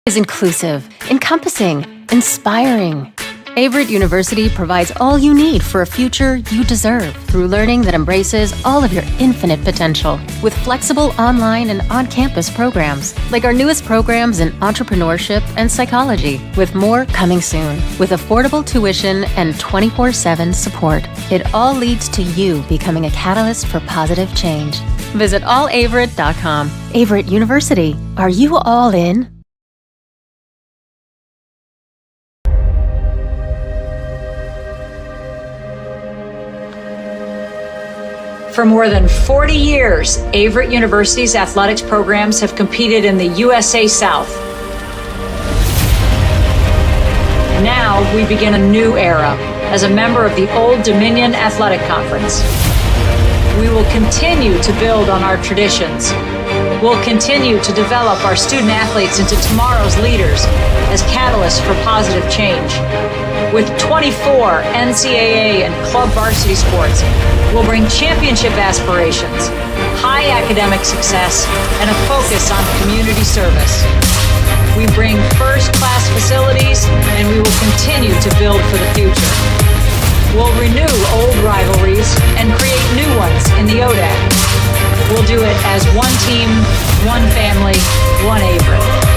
is inclusive, encompassing, inspiring. Averett University provides all you need for a future you deserve through learning that embraces all of your infinite potential with flexible online and on-campus programs like our newest programs in entrepreneurship and psychology, with more coming soon. With affordable tuition and 24/7 support, it all leads to you becoming a catalyst for positive change. Visit allaverett.com. Averett University. Are you all in? For more than 40 years, Averett University's athletics programs have competed in the USA South. Now we begin a new era as a member of the Old Dominion Athletic Conference. We will continue to build on our traditions. We'll continue to develop our student athletes into tomorrow's leaders as catalysts for positive change. With 24 NCAA and club varsity sports, we'll bring championship aspirations, high academic success, and a focus on community service. We bring first-class facilities, and we will continue to build for the future. We'll renew old rivalries and create new ones in the ODAC. We'll do it as one team, one family, one Averett.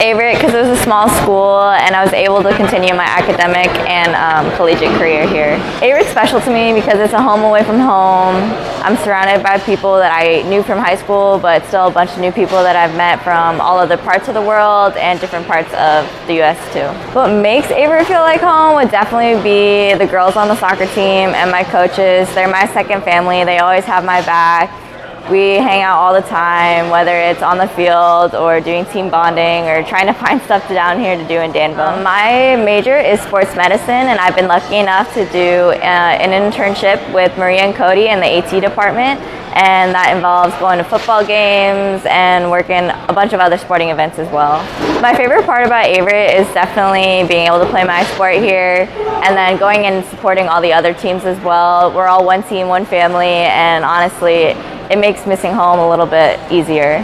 Averett because it was a small school and I was able to continue my academic and collegiate career here. Averett's special to me because it's a home away from home. I'm surrounded by people that I knew from high school, but still a bunch of new people that I've met from all other parts of the world and different parts of the U.S. too. What makes Averett feel like home would definitely be the girls on the soccer team and my coaches. They're my second family. They always have my back. We hang out all the time, whether it's on the field or doing team bonding or trying to find stuff down here to do in Danville. My major is sports medicine, and I've been lucky enough to do an internship with Maria and Cody in the AT department, and that involves going to football games and working a bunch of other sporting events as well. My favorite part about Averett is definitely being able to play my sport here and then going and supporting all the other teams as well. We're all one team, one family, and honestly, it makes missing home a little bit easier.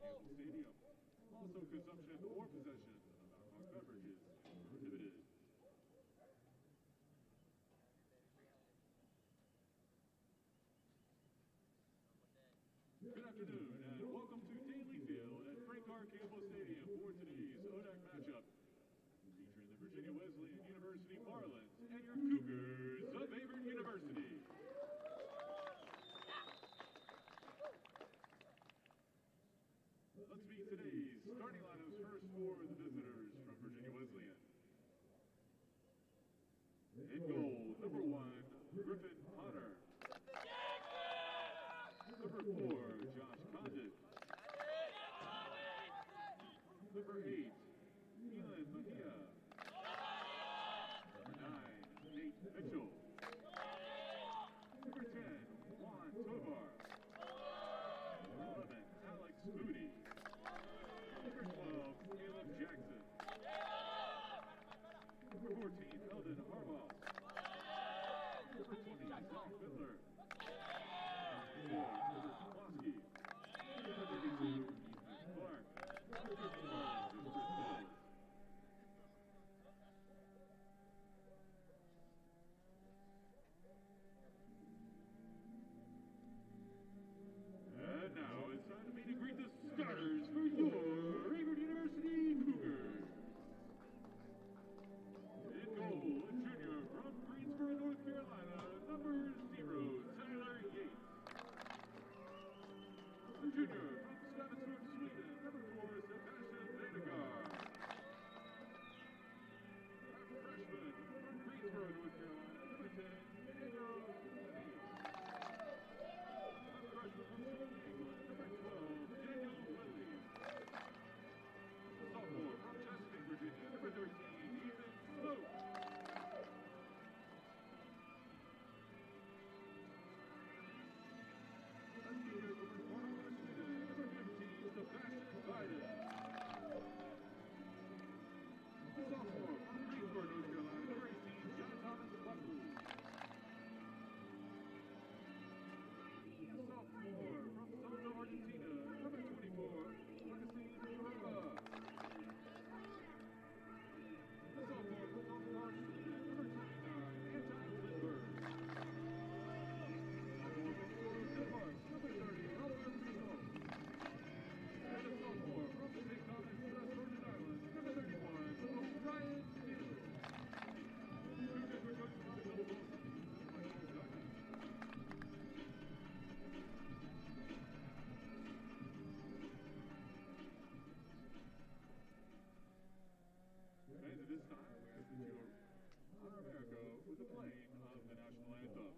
Danville Stadium. Also, consumption or possession of alcoholic beverages is prohibited. Good afternoon, and welcome to Daly Field at Frank R. Campbell Stadium for today's ODAC matchup, featuring the Virginia Wesleyan University Marlins and your Cougars of Averett University. Let's meet today's starting lineups first for the visitors from Virginia Wesleyan. In goal, number 1, Griffin Potter. Number 4, Josh Condit. Number 8, Elon Mejia. Number 9, Nate Mitchell. Number 10, Juan Tovar. Number 11, Alex Moody. Number 12, Caleb Jackson. Number 14, Eldon Harbaugh. Number 20, Zach Fiddler. Number 4, Number 32, Ethan Clark. Number 51, Mr. Cole. And now it's time to meet and greet the starters for your Averett University Cougars. In goal, a junior from Greensboro, North Carolina, number 0, Tyler Yates. The junior from Stavenstorp, Sweden, number 4, Sebastian Venegar. A freshman from Greensboro, North Carolina, number 10, Diego Levy. A freshman from Sweden, England, number 12, Daniel Williams. A sophomore from Chesapeake, Virginia, number 13, Ethan Sloat. A senior from Cornwall, Sweden, number 15, Sebastian Biden. A sophomore from Greensboro, North Carolina, number 18, John Thomas Buckley. A sophomore from Salta, Argentina, number 24, Augustine Torreva. A sophomore from Salta, Sweden, number 29, Anton Lindbergh. Denmark, number 30, Albert Rizzo. And a sophomore from St. Thomas, Virgin Islands, number 31, O'Brien Steele. Cougars were coached by Bill Wilson and Michael Douglas. And at this time, we ask that you honor America with the playing of the national anthem.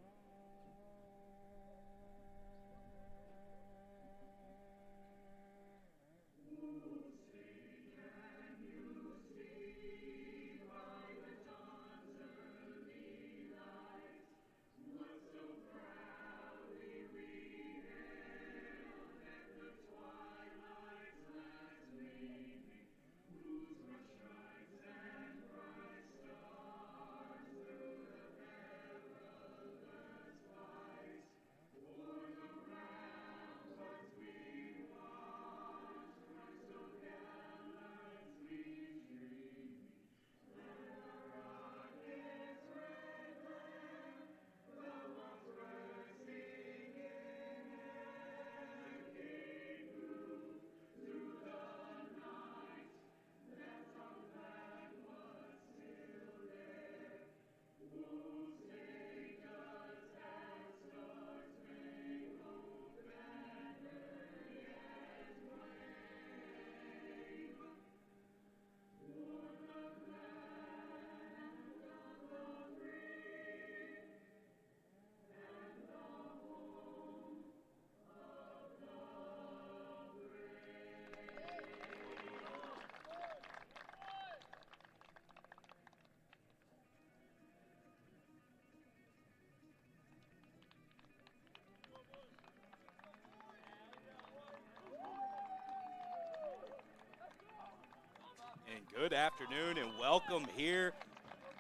And good afternoon and welcome here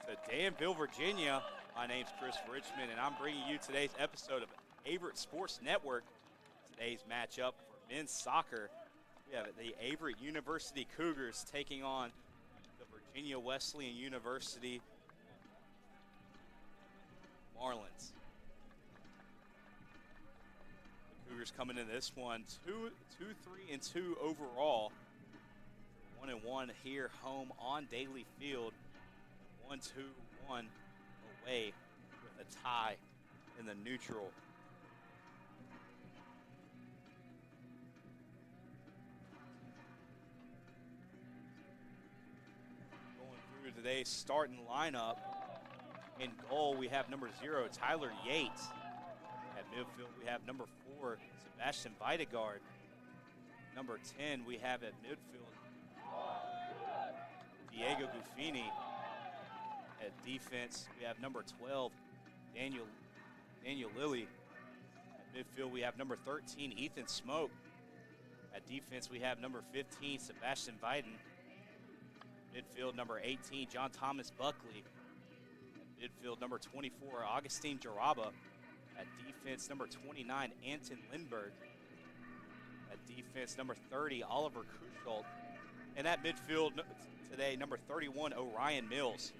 to Danville, Virginia. My name's Chris Richmond and I'm bringing you today's episode of Averett Sports Network. Today's matchup for men's soccer We have the Averett University Cougars taking on the Virginia Wesleyan University Marlins. The Cougars coming into this one 2-3-2 overall. 1-1 here home on Daly Field. 1-2-1 away with a tie in the neutral. Going through today's starting lineup. In goal, we have number 0, Tyler Yates. At midfield, we have number 4, Sebastian Videgard. Number 10, we have at midfield, Diego Buffini. At defense, we have number 12, Daniel Lilly. At midfield, we have number 13, Ethan Smoke. At defense, we have number 15, Sebastian Biden. Midfield, number 18, John Thomas Buckley. At midfield, number 24, Augustine Jaraba. At defense, number 29, Anton Lindberg. At defense, number 30, Oliver Kuschholt. And at midfield today, number 31, Orion Mills.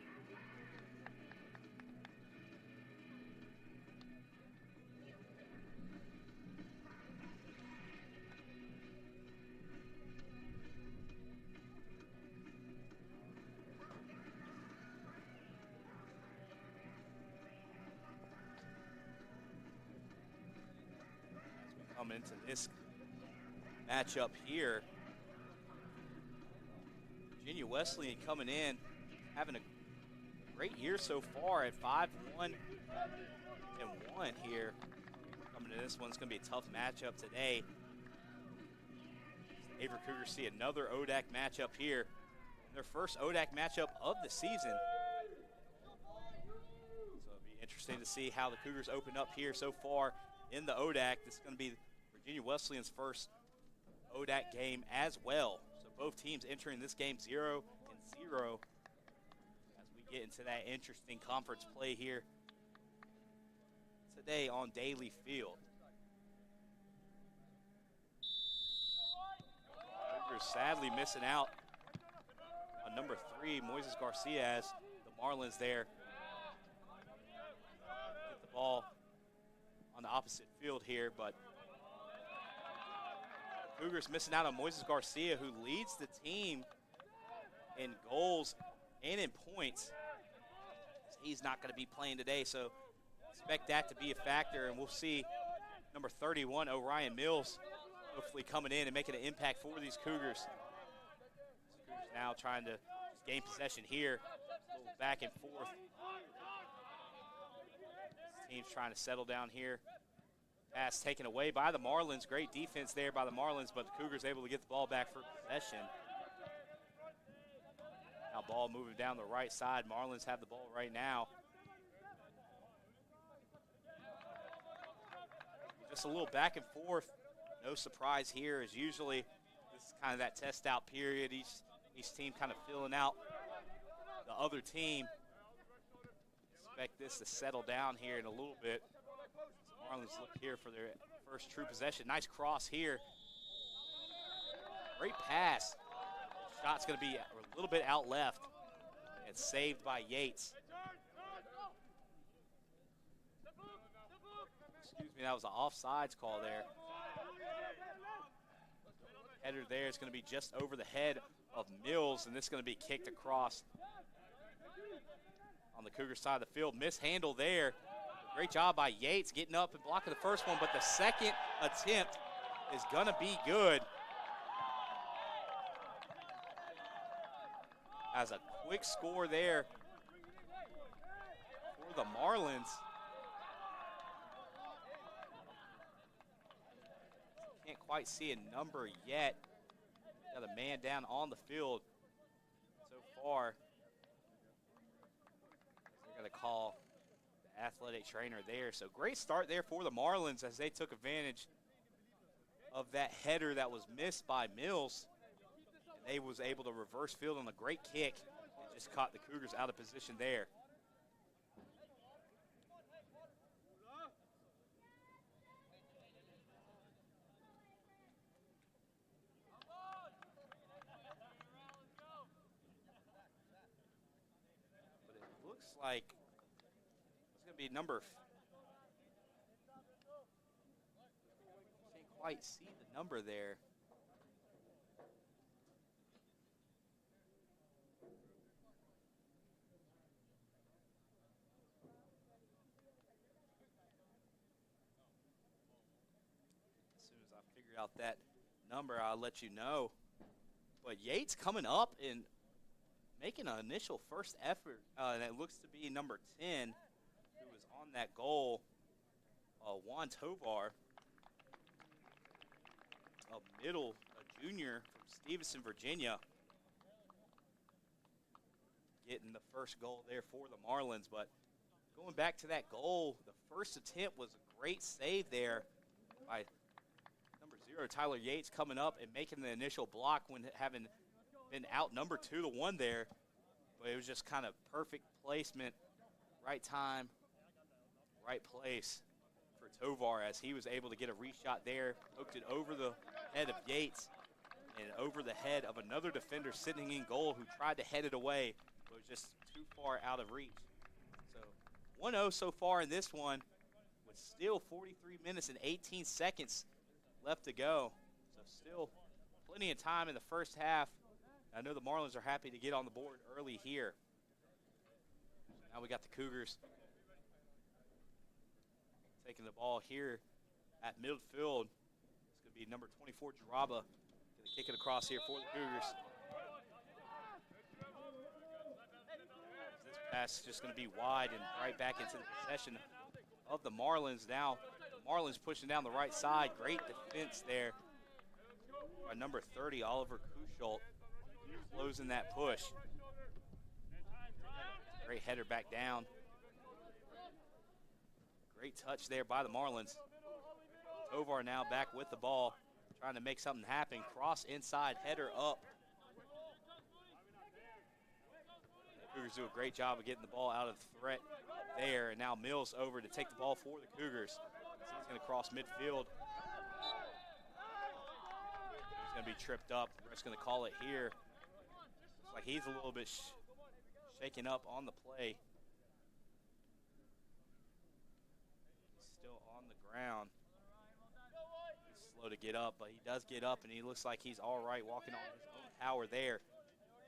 Come into this matchup here. Virginia Wesleyan coming in, having a great year so far at 5-1-1 here. Coming to this one's going to be a tough matchup today. Averett Cougars see another ODAC matchup here. Their first ODAC matchup of the season. So it'll be interesting to see how the Cougars open up here so far in the ODAC. This is going to be Virginia Wesleyan's first ODAC game as well. So both teams entering this game 0-0 as we get into that interesting conference play here today on Daly Field. Cougars sadly missing out on number 3, Moises Garcia, as the Marlins there get the ball on the opposite field here, but Cougars missing out on Moises Garcia, who leads the team in goals and in points. He's not going to be playing today, so expect that to be a factor, and we'll see number 31, Orion Mills, hopefully coming in and making an impact for these Cougars. Cougars now trying to just gain possession here, a little back and forth. This team's trying to settle down here. Pass taken away by the Marlins. Great defense there by the Marlins, but the Cougars able to get the ball back for possession. Now ball moving down the right side. Marlins have the ball right now. Just a little back and forth. No surprise here, as usually this is kind of that test out period. Each team kind of filling out the other team. Expect this to settle down here in a little bit. Marlins look here for their first true possession. Nice cross here. Great pass. Shot's going to be a little bit out left. And saved by Yates. Excuse me, that was an offsides call there. Header there is going to be just over the head of Mills, and this is going to be kicked across on the Cougar side of the field. Mishandle there. Great job by Yates getting up and blocking the first one, but the second attempt is going to be good. As a quick score there for the Marlins. Can't quite see a number yet. Got a man down on the field so far. They're going to call the athletic trainer there. So great start there for the Marlins as they took advantage of that header that was missed by Mills. And they was able to reverse field on a great kick and just caught the Cougars out of position there. looks like it's going to be number. Can't quite see the number there. As soon as I figure out that number, I'll let you know. But Yates coming up and making an initial first effort, and it looks to be number 10, who was on that goal, Juan Tovar, a junior from Stevenson, Virginia, getting the first goal there for the Marlins. But going back to that goal, the first attempt was a great save there by number 0, Tyler Yates, coming up and making the initial block when having been outnumbered 2-1 there. But it was just kind of perfect placement, right time, right place for Tovar as he was able to get a reshot there, poked it over the head of Yates and over the head of another defender sitting in goal who tried to head it away, but was just too far out of reach. So 1-0 so far in this one, with still 43 minutes and 18 seconds left to go. So still plenty of time in the first half. I know the Marlins are happy to get on the board early here. Now we got the Cougars taking the ball here at midfield. It's going to be number 24, Jaraba, going to kick it across here for the Cougars. This pass is just going to be wide and right back into the possession of the Marlins. Now the Marlins pushing down the right side. Great defense there by number 30, Oliver Kuschult, closing that push. Great header back down. Great touch there by the Marlins. Tovar now back with the ball, trying to make something happen. Cross inside, header up. The Cougars do a great job of getting the ball out of threat there. And now Mills over to take the ball for the Cougars. So he's going to cross midfield. He's going to be tripped up. The ref's going to call it here. Looks like he's a little bit shaken up on the play. He's still on the ground. He's slow to get up, but he does get up, and he looks like he's all right walking on his own power there.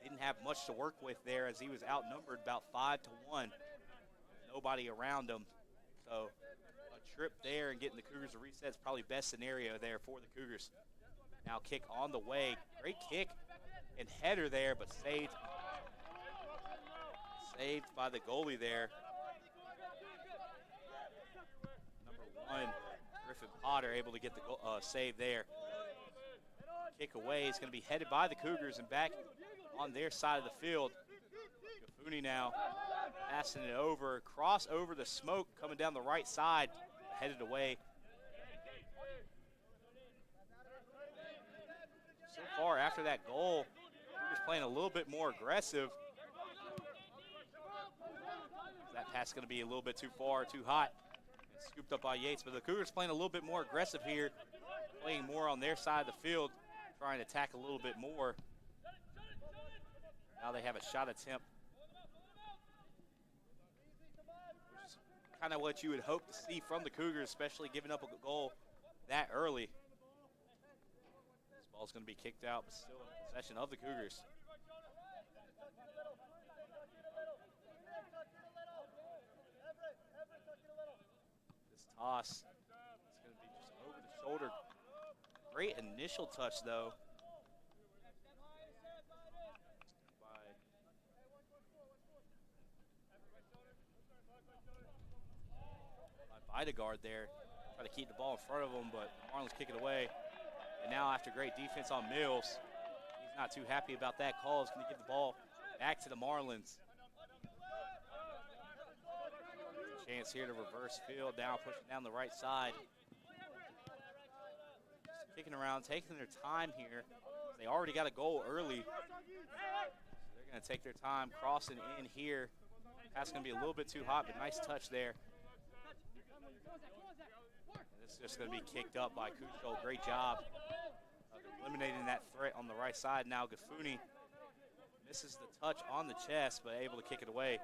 Didn't have much to work with there as he was outnumbered about 5-1. Nobody around him. So a trip there and getting the Cougars a reset is probably best scenario there for the Cougars. Now kick on the way. Great kick and header there, but saved by the goalie there. Number 1, Griffin Potter, able to get the save there. Kick away. It's going to be headed by the Cougars and back on their side of the field. Gafuni now passing it over. Cross over the smoke coming down the right side. Headed away. So far after that goal, Cougars playing a little bit more aggressive. That pass is going to be a little bit too far, too hot. And scooped up by Yates, but the Cougars playing a little bit more aggressive here, playing more on their side of the field, trying to attack a little bit more. Now they have a shot attempt, which is kind of what you would hope to see from the Cougars, especially giving up a goal that early. This ball's going to be kicked out, but still in possession of the Cougars. Toss. It's going to be just over the shoulder. Great initial touch, though. By Videgard there. Try to keep the ball in front of him, but Marlins kick it away. And now after great defense on Mills, he's not too happy about that call. He's going to give the ball back to the Marlins. Chance here to reverse field, now pushing down the right side. Just kicking around, taking their time here. They already got a goal early. So they're going to take their time crossing in here. Pass going to be a little bit too hot, but nice touch there. And this is just going to be kicked up by Kuschult. Great job of eliminating that threat on the right side. Now Gafuni misses the touch on the chest, but able to kick it away.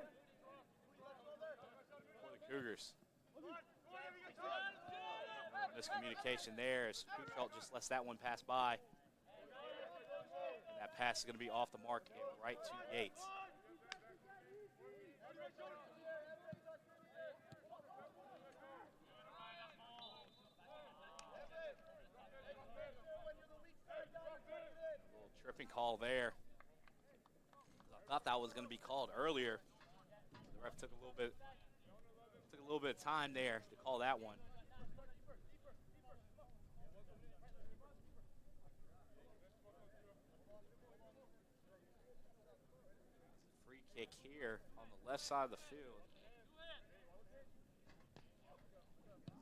Cougars. Miscommunication there as Kuchelt just lets that one pass by. And that pass is going to be off the mark and right to Yates. A little tripping call there. I thought that was going to be called earlier. The ref took a little bit of time there to call that one. Free kick here on the left side of the field.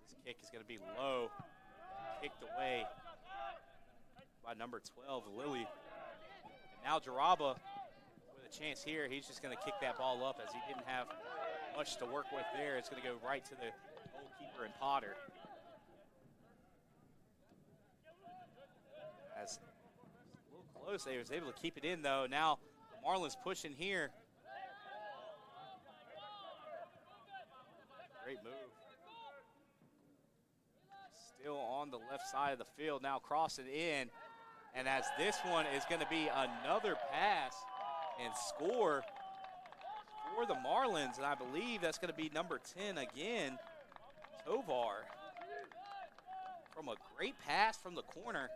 This kick is going to be low, kicked away by number 12, Lilly. And now Jaraba with a chance here. He's just going to kick that ball up as he didn't have much to work with there. It's going to go right to the goalkeeper and Potter. As a little close, they was able to keep it in though. Now Marlins pushing here. Great move. Still on the left side of the field, now crossing in. And as this one is going to be another pass and score for the Marlins, and I believe that's going to be number 10 again, Tovar. From a great pass from the corner.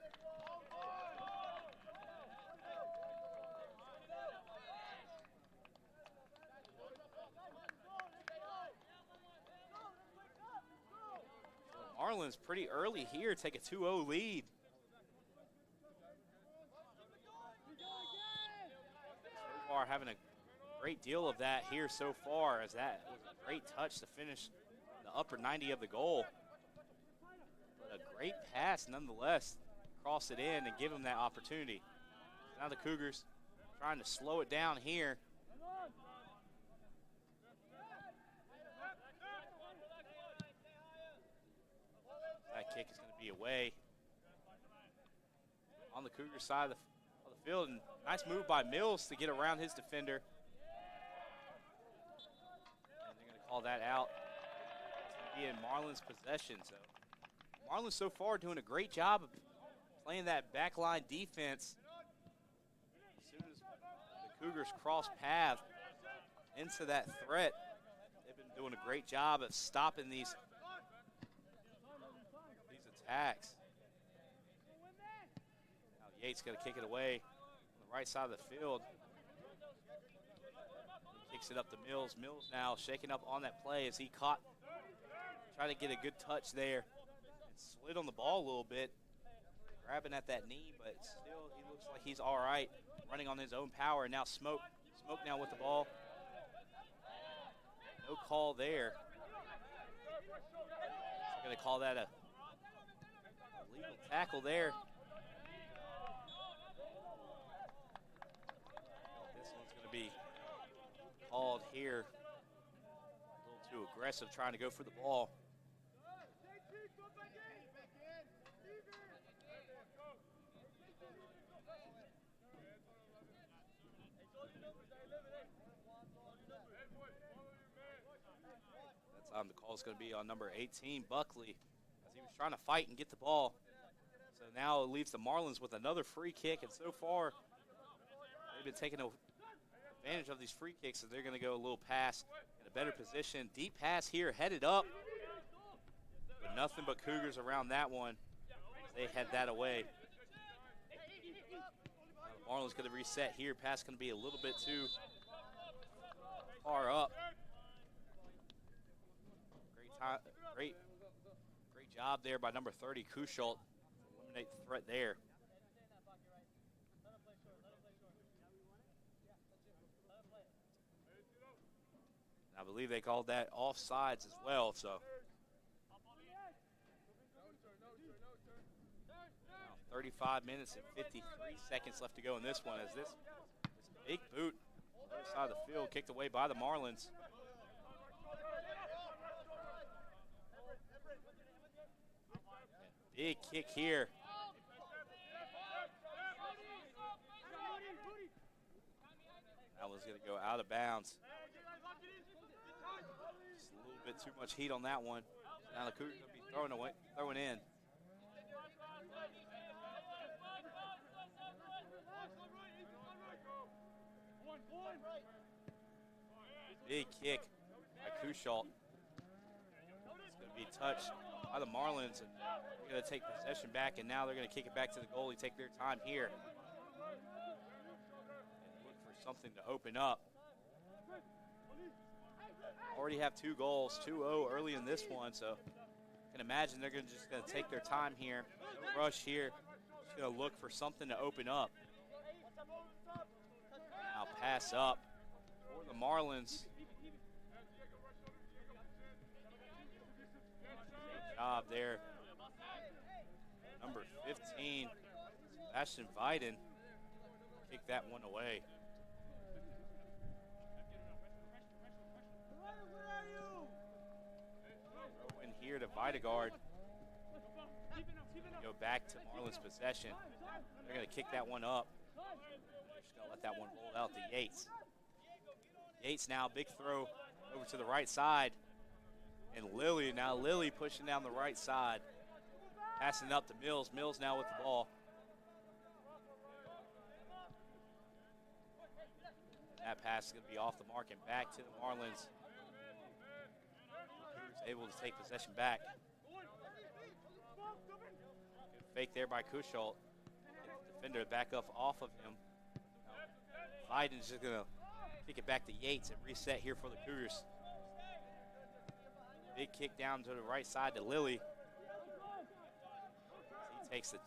The Marlins pretty early here take a 2-0 lead. Tovar having a great deal of that here so far, as that was a great touch to finish the upper 90 of the goal. But a great pass nonetheless, cross it in and give them that opportunity. Now the Cougars trying to slow it down here. That kick is going to be away on the Cougar side of the field, and nice move by Mills to get around his defender. And they're going to call that out. It's going to be in Marlins' possession. So Marlins so far doing a great job of playing that backline defense. As soon as the Cougars cross path into that threat, they've been doing a great job of stopping these attacks. Now Yates got to kick it away on the right side of the field. He kicks it up to Mills. Mills now shaking up on that play as he tried to get a good touch there and slid on the ball a little bit, grabbing at that knee, but still he looks like he's all right, running on his own power. And now Smoke now with the ball. No call there. So going to call that a legal tackle there. This one's going to be called here. A little too aggressive, trying to go for the ball. That time the call is going to be on number 18, Buckley, as he was trying to fight and get the ball. So now it leaves the Marlins with another free kick, and so far they've been taking advantage of these free kicks, so they're going to go a little pass in a better position. Deep pass here, headed up, but nothing but Cougars around that one. They head that away. Now the Marlins going to reset here. Pass going to be a little bit too far up. Great job there by number 30, Kuchelt, to eliminate the threat there. And I believe they called that offsides as well. So now 35 minutes and 53 seconds left to go in this one, as this big boot on the other side of the field kicked away by the Marlins. Big kick here. That was going to go out of bounds. Just a little bit too much heat on that one. Now the Cougars going to be throwing in. Big kick by Kusholt. It's going to be touched by the Marlins, and they're going to take possession back, and now they're going to kick it back to the goalie, take their time here, and look for something to open up. Already have 2 goals, 2-0 early in this one, so I can imagine they're just going to take their time here. No rush here. Just going to look for something to open up. Now pass up for the Marlins. Good job there. Number 15, Sebastian Viden, kicked that one away. Throw in here to Videgard. Go back to Marlins possession. They're going to kick that one up. They're just going to let that one roll out to Yates. Yates now, big throw over to the right side. And Lilly pushing down the right side. Passing up to Mills. Mills now with the ball. That pass is going to be off the mark and back to the Marlins. Able to take possession back. Good fake there by Kusholt. Defender back up off of him. Biden's just going to kick it back to Yates and reset here for the Cougars. Big kick down to the right side to Lilly. He takes the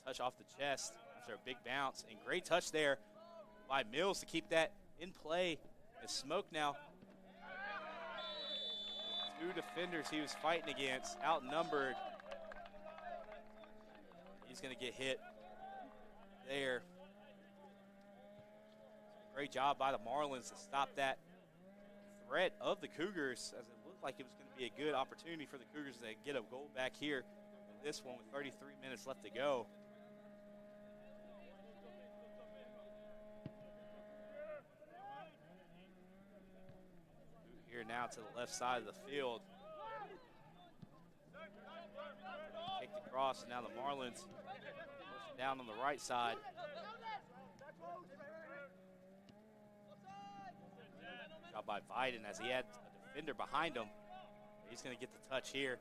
touch off the chest after a big bounce. And great touch there by Mills to keep that in play. It's Smoke now. 2 defenders he was fighting against, outnumbered. He's going to get hit there. Great job by the Marlins to stop that threat of the Cougars, as it looked like it was going to be a good opportunity for the Cougars to get a goal back here in this one with 33 minutes left to go. Here now to the left side of the field. Kicked across, and now the Marlins pushing down on the right side. Job by Viden as he had a defender behind him. He's going to get the touch here,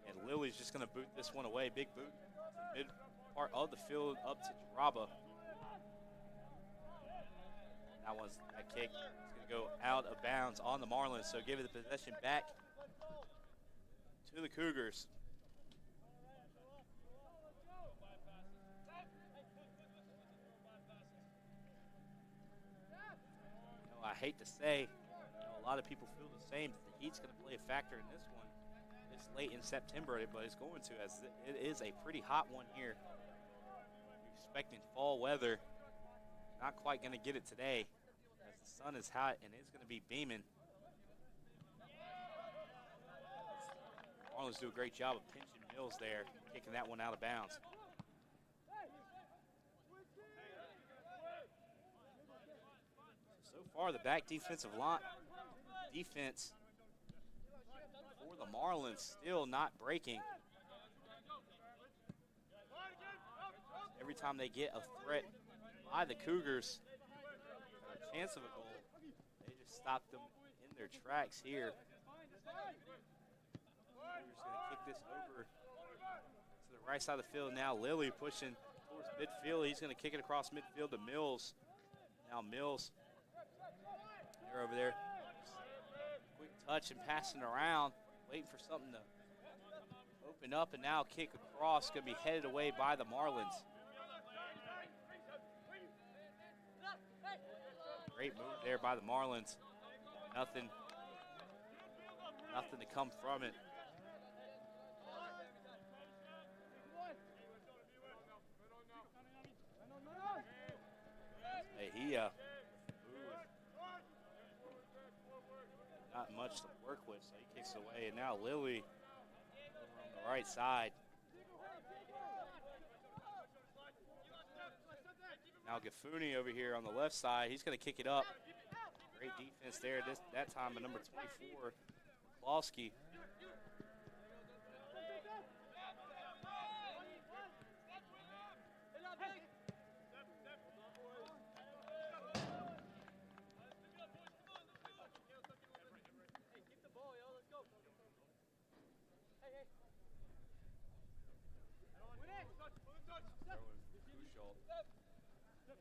and Lilly's just going to boot this one away. Big boot to the mid part of the field up to Jaraba. That kick is going to go out of bounds on the Marlins, so give it the possession back to the Cougars. I hate to say, a lot of people feel the same. The heat's going to play a factor in this one. It's late in September, but it's going to, as it is a pretty hot one here. You're expecting fall weather. Not quite going to get it today, as the sun is hot and it's going to be beaming. Marlins do a great job of pinching Mills there, kicking that one out of bounds. So far, the back defensive line defense for the Marlins still not breaking. Every time they get a threat by the Cougars, a chance of a goal, they just stop them in their tracks here. Cougars going to kick this over to the right side of the field now. Lilly pushing towards midfield. He's going to kick it across midfield to Mills. Now Mills, they're over there. Quick touch and passing around, waiting for something to open up, and now kick across, going to be headed away by the Marlins. Great move there by the Marlins. Nothing to come from it. He not much to work with, so he kicks away. And now Lilly over on the right side. Now Gafuni over here on the left side. He's going to kick it up. Great defense there that time by number 24, McCloskey.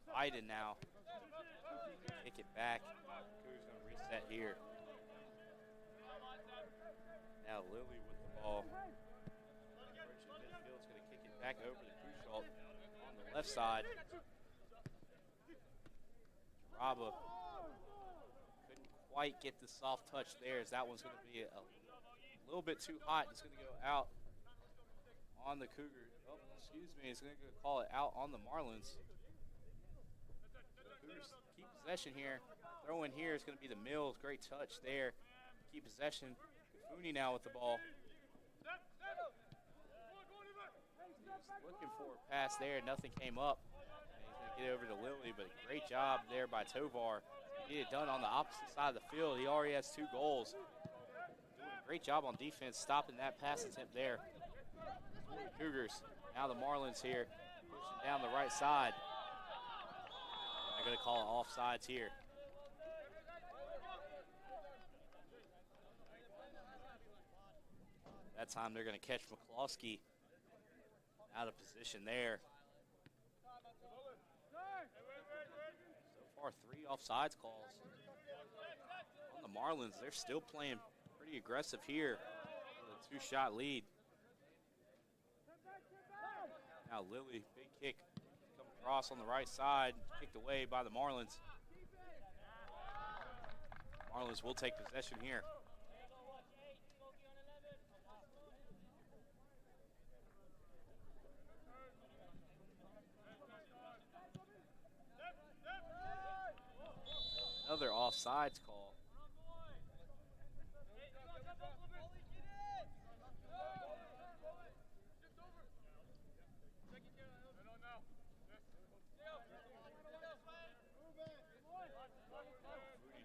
Biden now. Kick it back. Cougars going to reset here. Now Lilly with the ball. Midfield's going to kick it back over to Crucial on the left side. Raba couldn't quite get the soft touch there, as that one's going to be a little bit too hot. It's going to go out on the Cougars. Oh, excuse me. It's going to call it out on the Marlins. Cougars keep possession here. Throw in here is going to be the Mills. Great touch there. Keep possession. Kafuni now with the ball. Looking for a pass there. Nothing came up. And he's going to get over to Lilly, but a great job there by Tovar. He get it done on the opposite side of the field. He already has 2 goals. Doing a great job on defense, stopping that pass attempt there. Cougars. Now the Marlins here, pushing down the right side. They're going to call it offsides here. That time they're going to catch McCloskey out of position there. So far, 3 offsides calls. On the Marlins, they're still playing pretty aggressive here with a 2-shot lead. Now Lilly, big kick, come across on the right side, kicked away by the Marlins. Marlins will take possession here. Another offsides call.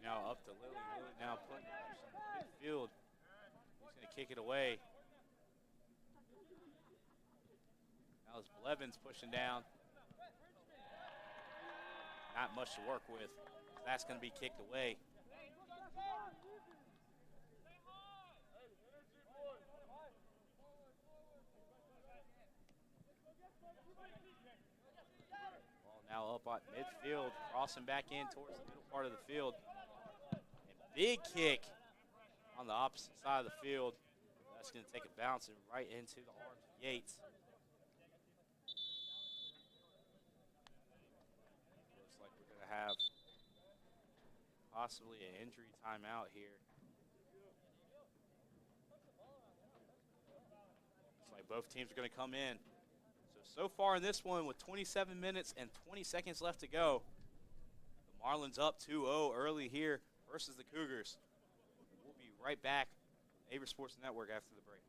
Now up to Lilly. Lilly now putting midfield. He's going to kick it away. Now it's Blevins pushing down. Not much to work with. That's going to be kicked away. Ball now up on midfield, crossing back in towards the middle part of the field. And big kick on the opposite side of the field. That's going to take a bounce and right into the arms of Yates. Looks like we're going to have possibly an injury timeout here. Looks like both teams are going to come in. So far in this one, with 27 minutes and 20 seconds left to go, the Marlins up 2-0 early here versus the Cougars. We'll be right back. Averett Sports Network after the break.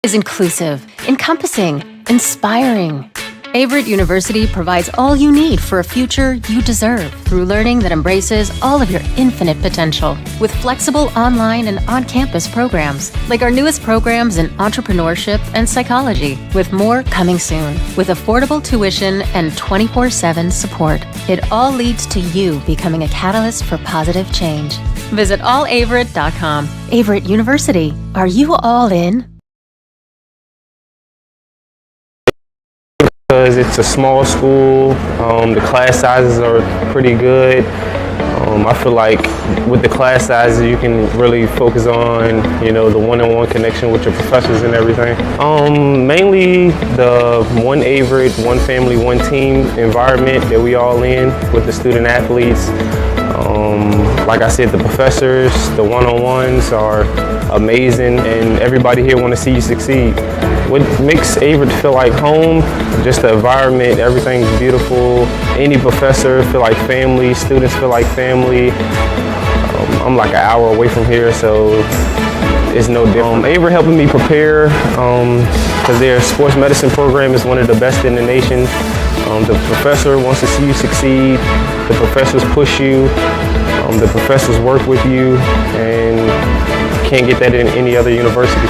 Is inclusive, encompassing, inspiring. Averett University provides all you need for a future you deserve through learning that embraces all of your infinite potential with flexible online and on-campus programs like our newest programs in entrepreneurship and psychology, with more coming soon. With affordable tuition and 24/7 support, it all leads to you becoming a catalyst for positive change. Visit allaverett.com. Averett University. Are you all in? Because it's a small school, the class sizes are pretty good. I feel like with the class sizes you can really focus on, the one-on-one connection with your professors and everything. Mainly the one Averett, one family, one team environment that we all in with the student athletes. Like I said, the professors, the one-on-ones are amazing, and everybody here want to see you succeed. What makes Averett feel like home? Just the environment, everything's beautiful. Any professor feel like family, students feel like family. I'm like an hour away from here, so is no different. Averett helping me prepare because their sports medicine program is one of the best in the nation. The professor wants to see you succeed. The professors push you. The professors work with you, and you can't get that in any other university.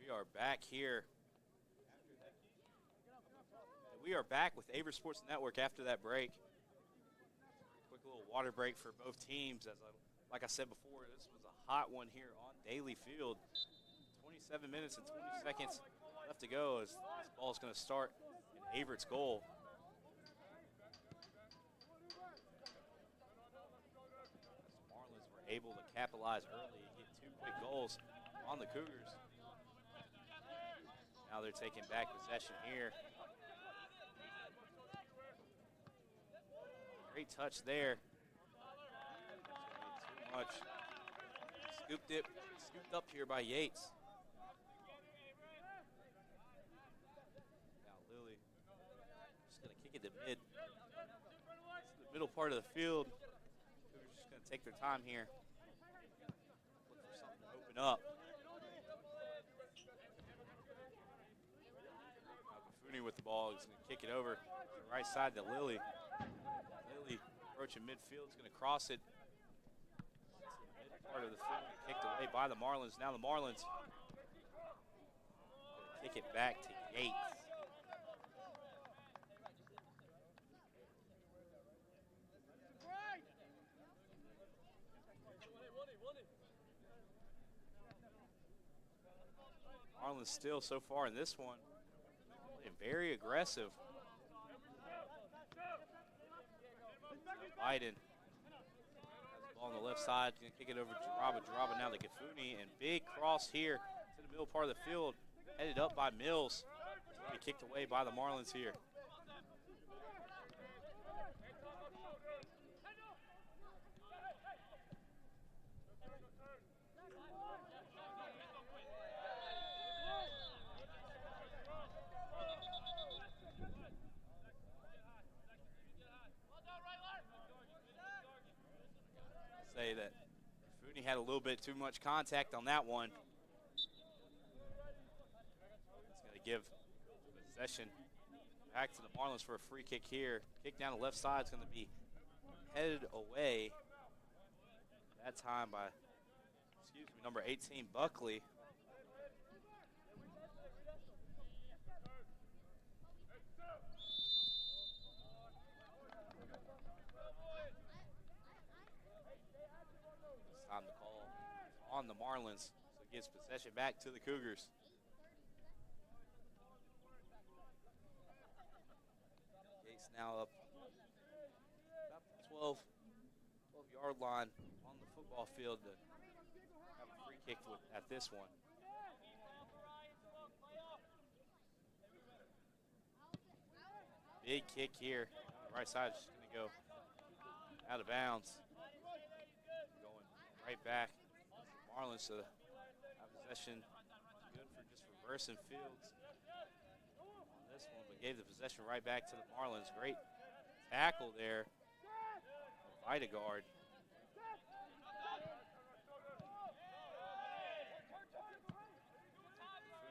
We are back here. We are back with Averett Sports Network after that break. Quick little water break for both teams. Like I said before, this was a hot one here on Daly Field. 27 minutes and 20 seconds left to go as this ball is going to start in Averett's goal. The Marlins were able to capitalize early and get 2 quick goals on the Cougars. Now they're taking back possession here. Great touch there. Too much. Scooped up here by Yates. Now Lilly just going to kick it to mid. The middle part of the field. Cougars just going to take their time here. Look for something to open up. With the ball, he's going to kick it over to the right side to Lilly. Lilly approaching midfield, is going to cross it to the mid part of the field, kicked away by the Marlins. Now the Marlins kick it back to Yates. Marlins still so far in this one. Very aggressive. Biden has the ball on the left side, going to kick it over to Jaraba. Jaraba now to Gafuni, and big cross here to the middle part of the field, headed up by Mills. It's going to be kicked away by the Marlins here. Say that Fooney had a little bit too much contact on that one. It's going to give possession back to the Marlins for a free kick here. Kick down the left side is going to be headed away. That time by, number 18, Buckley. Time to call on the Marlins, so it gives possession back to the Cougars. Yates now up about the 12-yard line on the football field to have a free kick at this one. Big kick here. The right side is just going to go out of bounds. Right back. Marlins to have possession. Good for just reversing fields on this one, but gave the possession right back to the Marlins. Great tackle there. Videgard.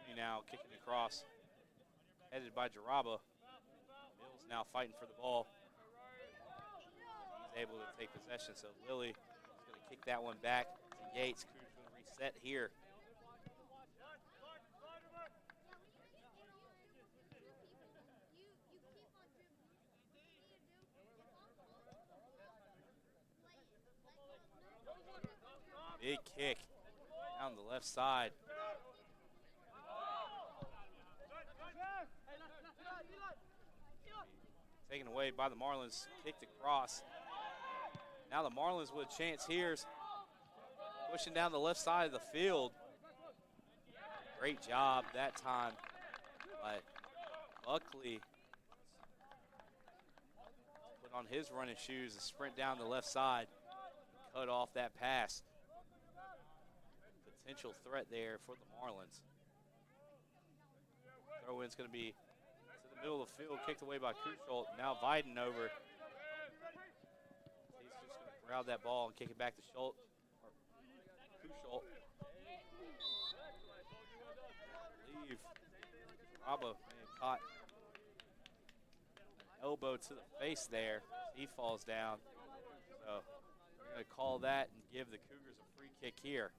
Fooney now kicking across. Headed by Jaraba. Mills now fighting for the ball. He's able to take possession, so Lilly kick that one back to Yates. Cougars going to reset here. Big kick down the left side. Taken away by the Marlins, kicked across. Now the Marlins with a chance here, pushing down the left side of the field. Great job that time by Buckley. Put on his running shoes and sprint down the left side. Cut off that pass. Potential threat there for the Marlins. Throw in's going to be to the middle of the field, kicked away by Kuschult. Now Viden over. He's just going to grab that ball and kick it back to Kuschult. I believe Rabba may have caught an elbow to the face there. He falls down. So we're going to call that and give the Cougars a free kick here.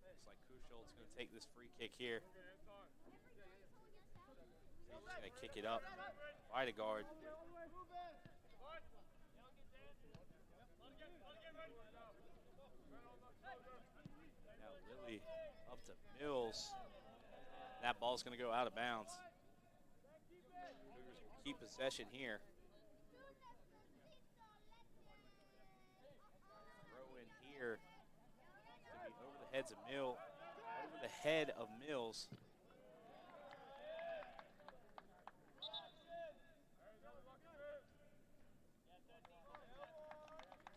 Looks like Kuschult's going to take this free kick here. He's just going to kick it up. Guard. Now Lilly up to Mills. That ball's going to go out of bounds. Cougars will keep possession here. Throw in here. It's going to be over the head of Mills.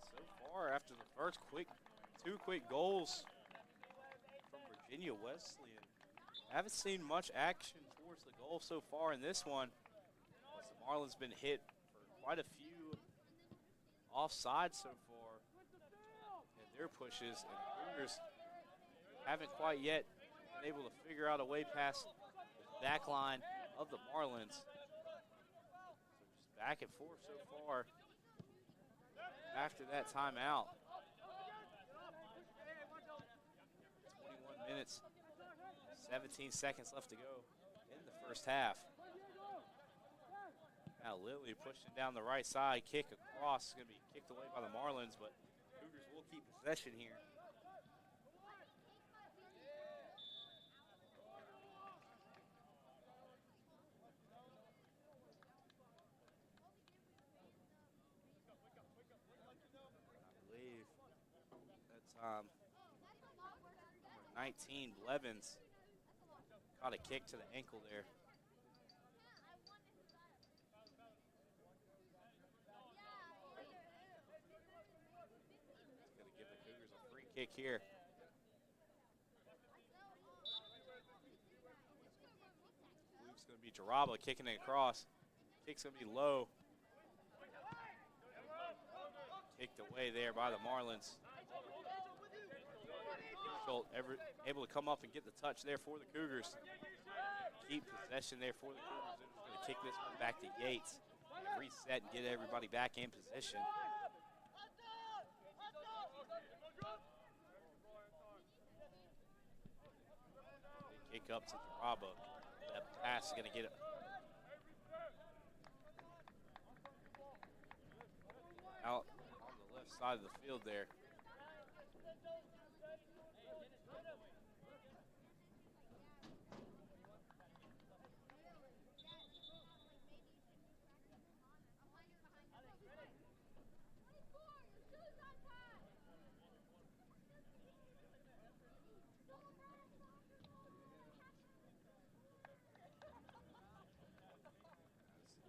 So far, after the first two quick goals from Virginia Wesleyan, I haven't seen much action towards the goal so far in this one. As the Marlins been hit for quite a few offsides so far in their pushes, and the Cougars haven't quite yet been able to figure out a way past the back line of the Marlins. So just back and forth so far after that timeout. 21 minutes, 17 seconds left to go in the first half. Now Lilly pushing down the right side, kick across. It's going to be kicked away by the Marlins, but Cougars will keep possession here. I believe that's number 19, Blevins, caught a kick to the ankle there. It's going to give the Cougars a free kick here. I believe it's going to be Jaraba kicking it across. Kick's going to be low. Kicked away there by the Marlins. Schultz able to come up and get the touch there for the Cougars. Keep possession there for the Cougars. They're just going to kick this one back to Yates. Reset and get everybody back in position. They kick up to Jaraba. That pass is going to get it. Out on the left side of the field there.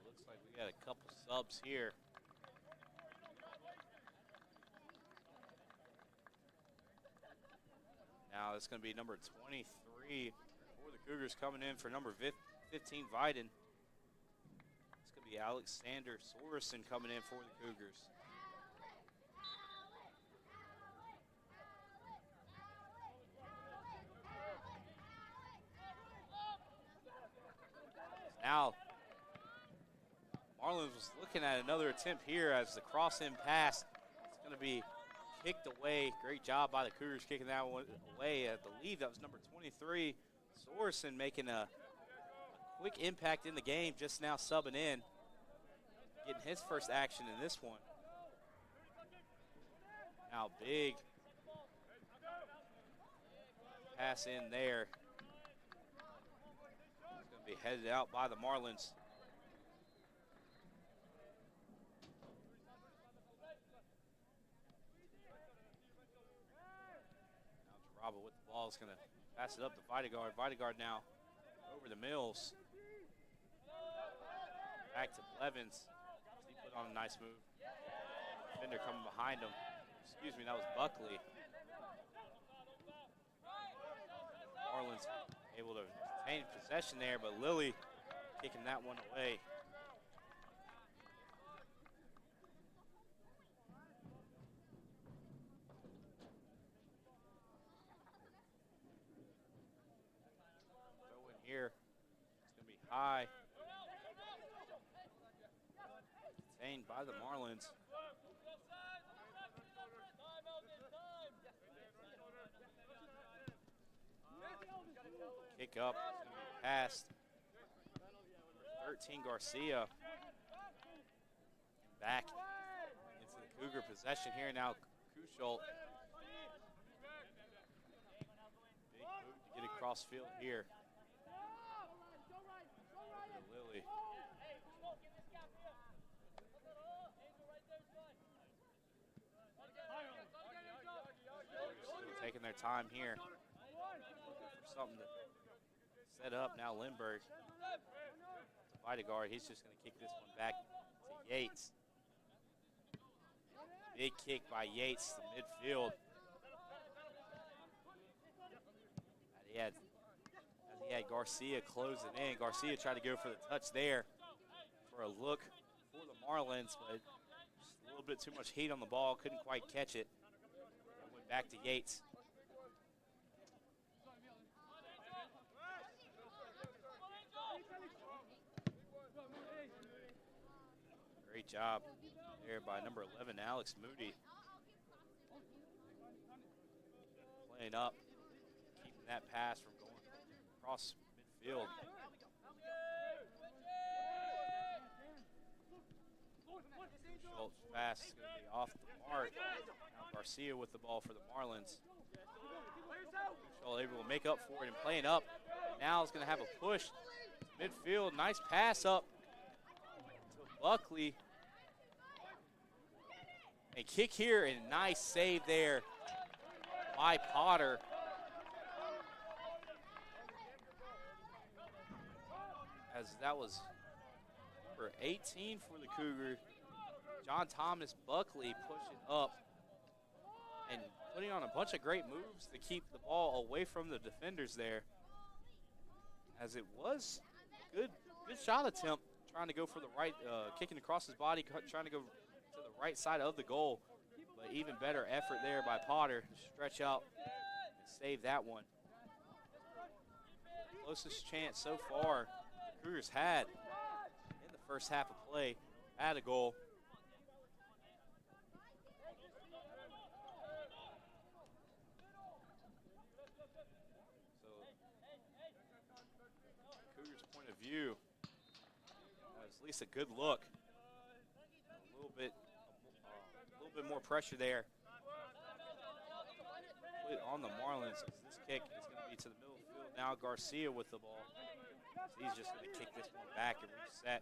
Looks like we got a couple subs here. Now it's going to be number 23 for the Cougars coming in for number 15, Viden. It's going to be Alexander Sorensen coming in for the Cougars. Now, Marlins was looking at another attempt here as the cross-in pass. It's going to be kicked away. Great job by the Cougars kicking that one away. I believe that was number 23, Sorensen, making a quick impact in the game, just now subbing in, getting his first action in this one. Now big pass in there. It's going to be headed out by the Marlins. Alba with the ball is going to pass it up to Videgard. Videgard now over to Mills. Back to Blevins. He put on a nice move. Defender coming behind him. Excuse me, that was Buckley. Marlins able to retain possession there, but Lilly kicking that one away. Throw in here. It's going to be high. Detained by the Marlins. Kick up, it's going to be passed. Number 13, Garcia. Back into the Cougar possession here now, Kuschelt. Big move to get across field here. Lilly. Still taking their time here. Looking for something to set up now. Lindbergh to Videgard. He's just going to kick this one back to Yates. Big kick by Yates to midfield. As he had Garcia closing in. Garcia tried to go for the touch there for a look for the Marlins, but just a little bit too much heat on the ball. Couldn't quite catch it. And went back to Yates. Great job there by number 11, Alex Moody. Playing up, keeping that pass from going across midfield. Schultz pass is going to be off the mark. Now Garcia with the ball for the Marlins. Schultz able to make up for it and playing up. Now is going to have a push to midfield. Nice pass up to Buckley. A kick here and nice save there by Potter. As that was number 18 for the Cougars. John Thomas Buckley pushing up and putting on a bunch of great moves to keep the ball away from the defenders there. As it was a good shot attempt, trying to go for the right, kicking across his body, trying to go to the right side of the goal. But even better effort there by Potter to stretch out and save that one. Closest chance so far the Cougars had in the first half of play at a goal. So the Cougars' point of view, at least a good look. A little bit more pressure there. Put on the Marlins. This kick is going to be to the middle of the field. Now Garcia with the ball. He's just going to kick this one back and reset.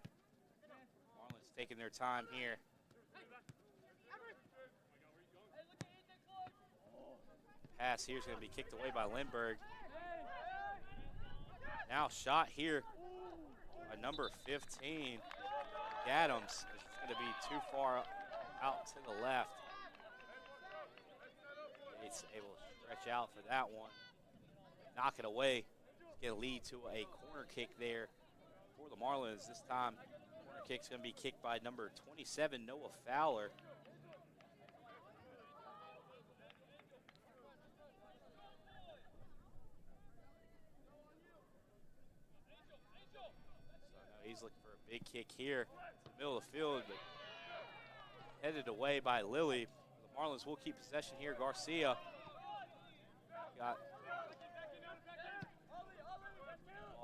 Marlins taking their time here. Pass here is going to be kicked away by Lindbergh. Now shot here by number 15, Adams. It's going to be too far out to the left. It's able to stretch out for that one. Knock it away. It's going to lead to a corner kick there for the Marlins. This time, corner kick's going to be kicked by number 27, Noah Fowler. So now he's looking for a big kick here to the middle of the field, but headed away by Lilly. The Marlins will keep possession here. Garcia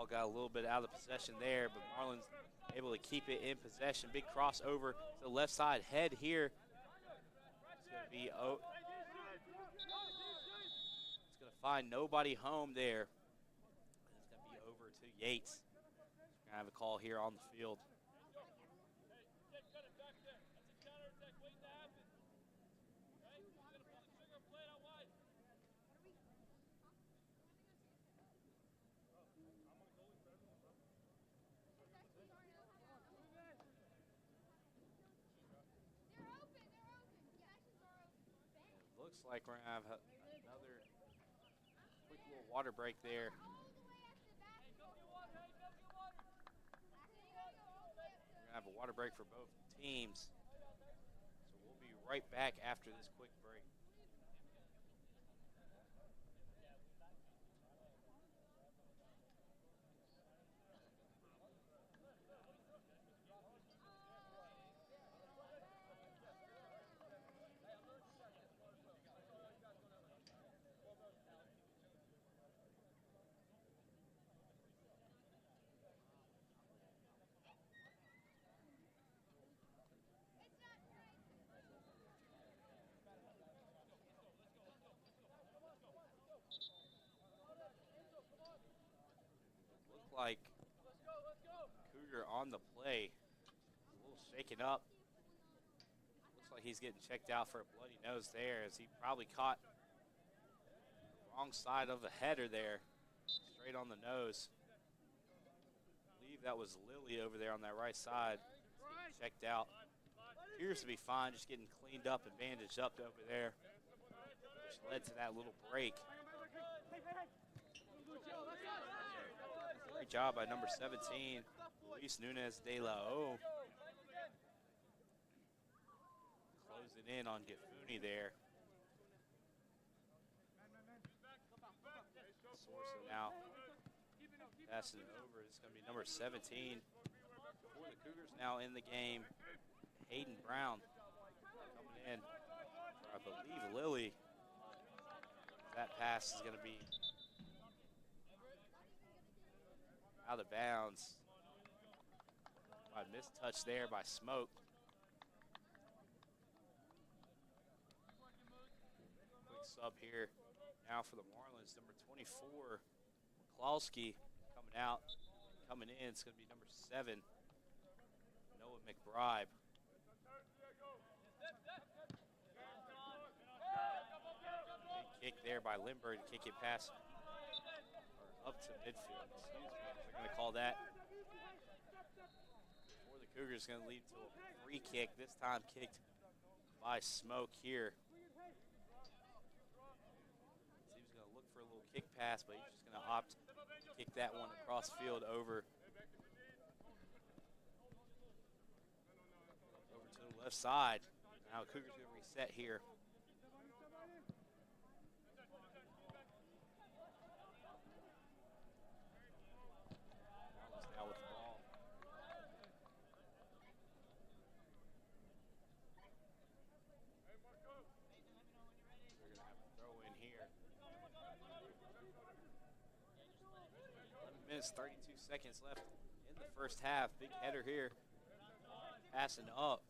got a little bit out of possession there, but Marlins able to keep it in possession. Big crossover to the left side. Head here. It's going to be it's going to find nobody home there. It's going to be over to Yates. We're going to have a call here on the field. looks like we're going to have another quick little water break there. We're going to have a water break for both teams. So we'll be right back after this quick break. Like Cougar on the play, a little shaken up. Looks like he's getting checked out for a bloody nose there, as he probably caught the wrong side of the header there, straight on the nose. I believe that was Lily over there on that right side. He's getting checked out. Appears to be fine, just getting cleaned up and bandaged up over there, which led to that little break. Great job by number 17, Luis Nunez de la O. Closing in on Gafuni there. Sourcing now. Passing it over. It's going to be number 17 for the Cougars now in the game. Hayden Brown coming in for, I believe, Lily. That pass is going to be out of bounds. A missed touch there by Smoke. Quick sub here now for the Marlins. Number 24, McCloskey coming out. Coming in, it's going to be number 7, Noah McBride. Big kick there by Lindbergh to kick it past or up to midfield. Excuse me, they're going to call that. For the Cougars, going to lead to a free kick. This time kicked by Smoke here. He was going to look for a little kick pass, but he's just going to opt to kick that one across field over to the left side. Now Cougars going to reset here. Marlins now with the ball. They're going to have a throw in here. 11 minutes, 32 seconds left in the first half. Big header here. Passing up.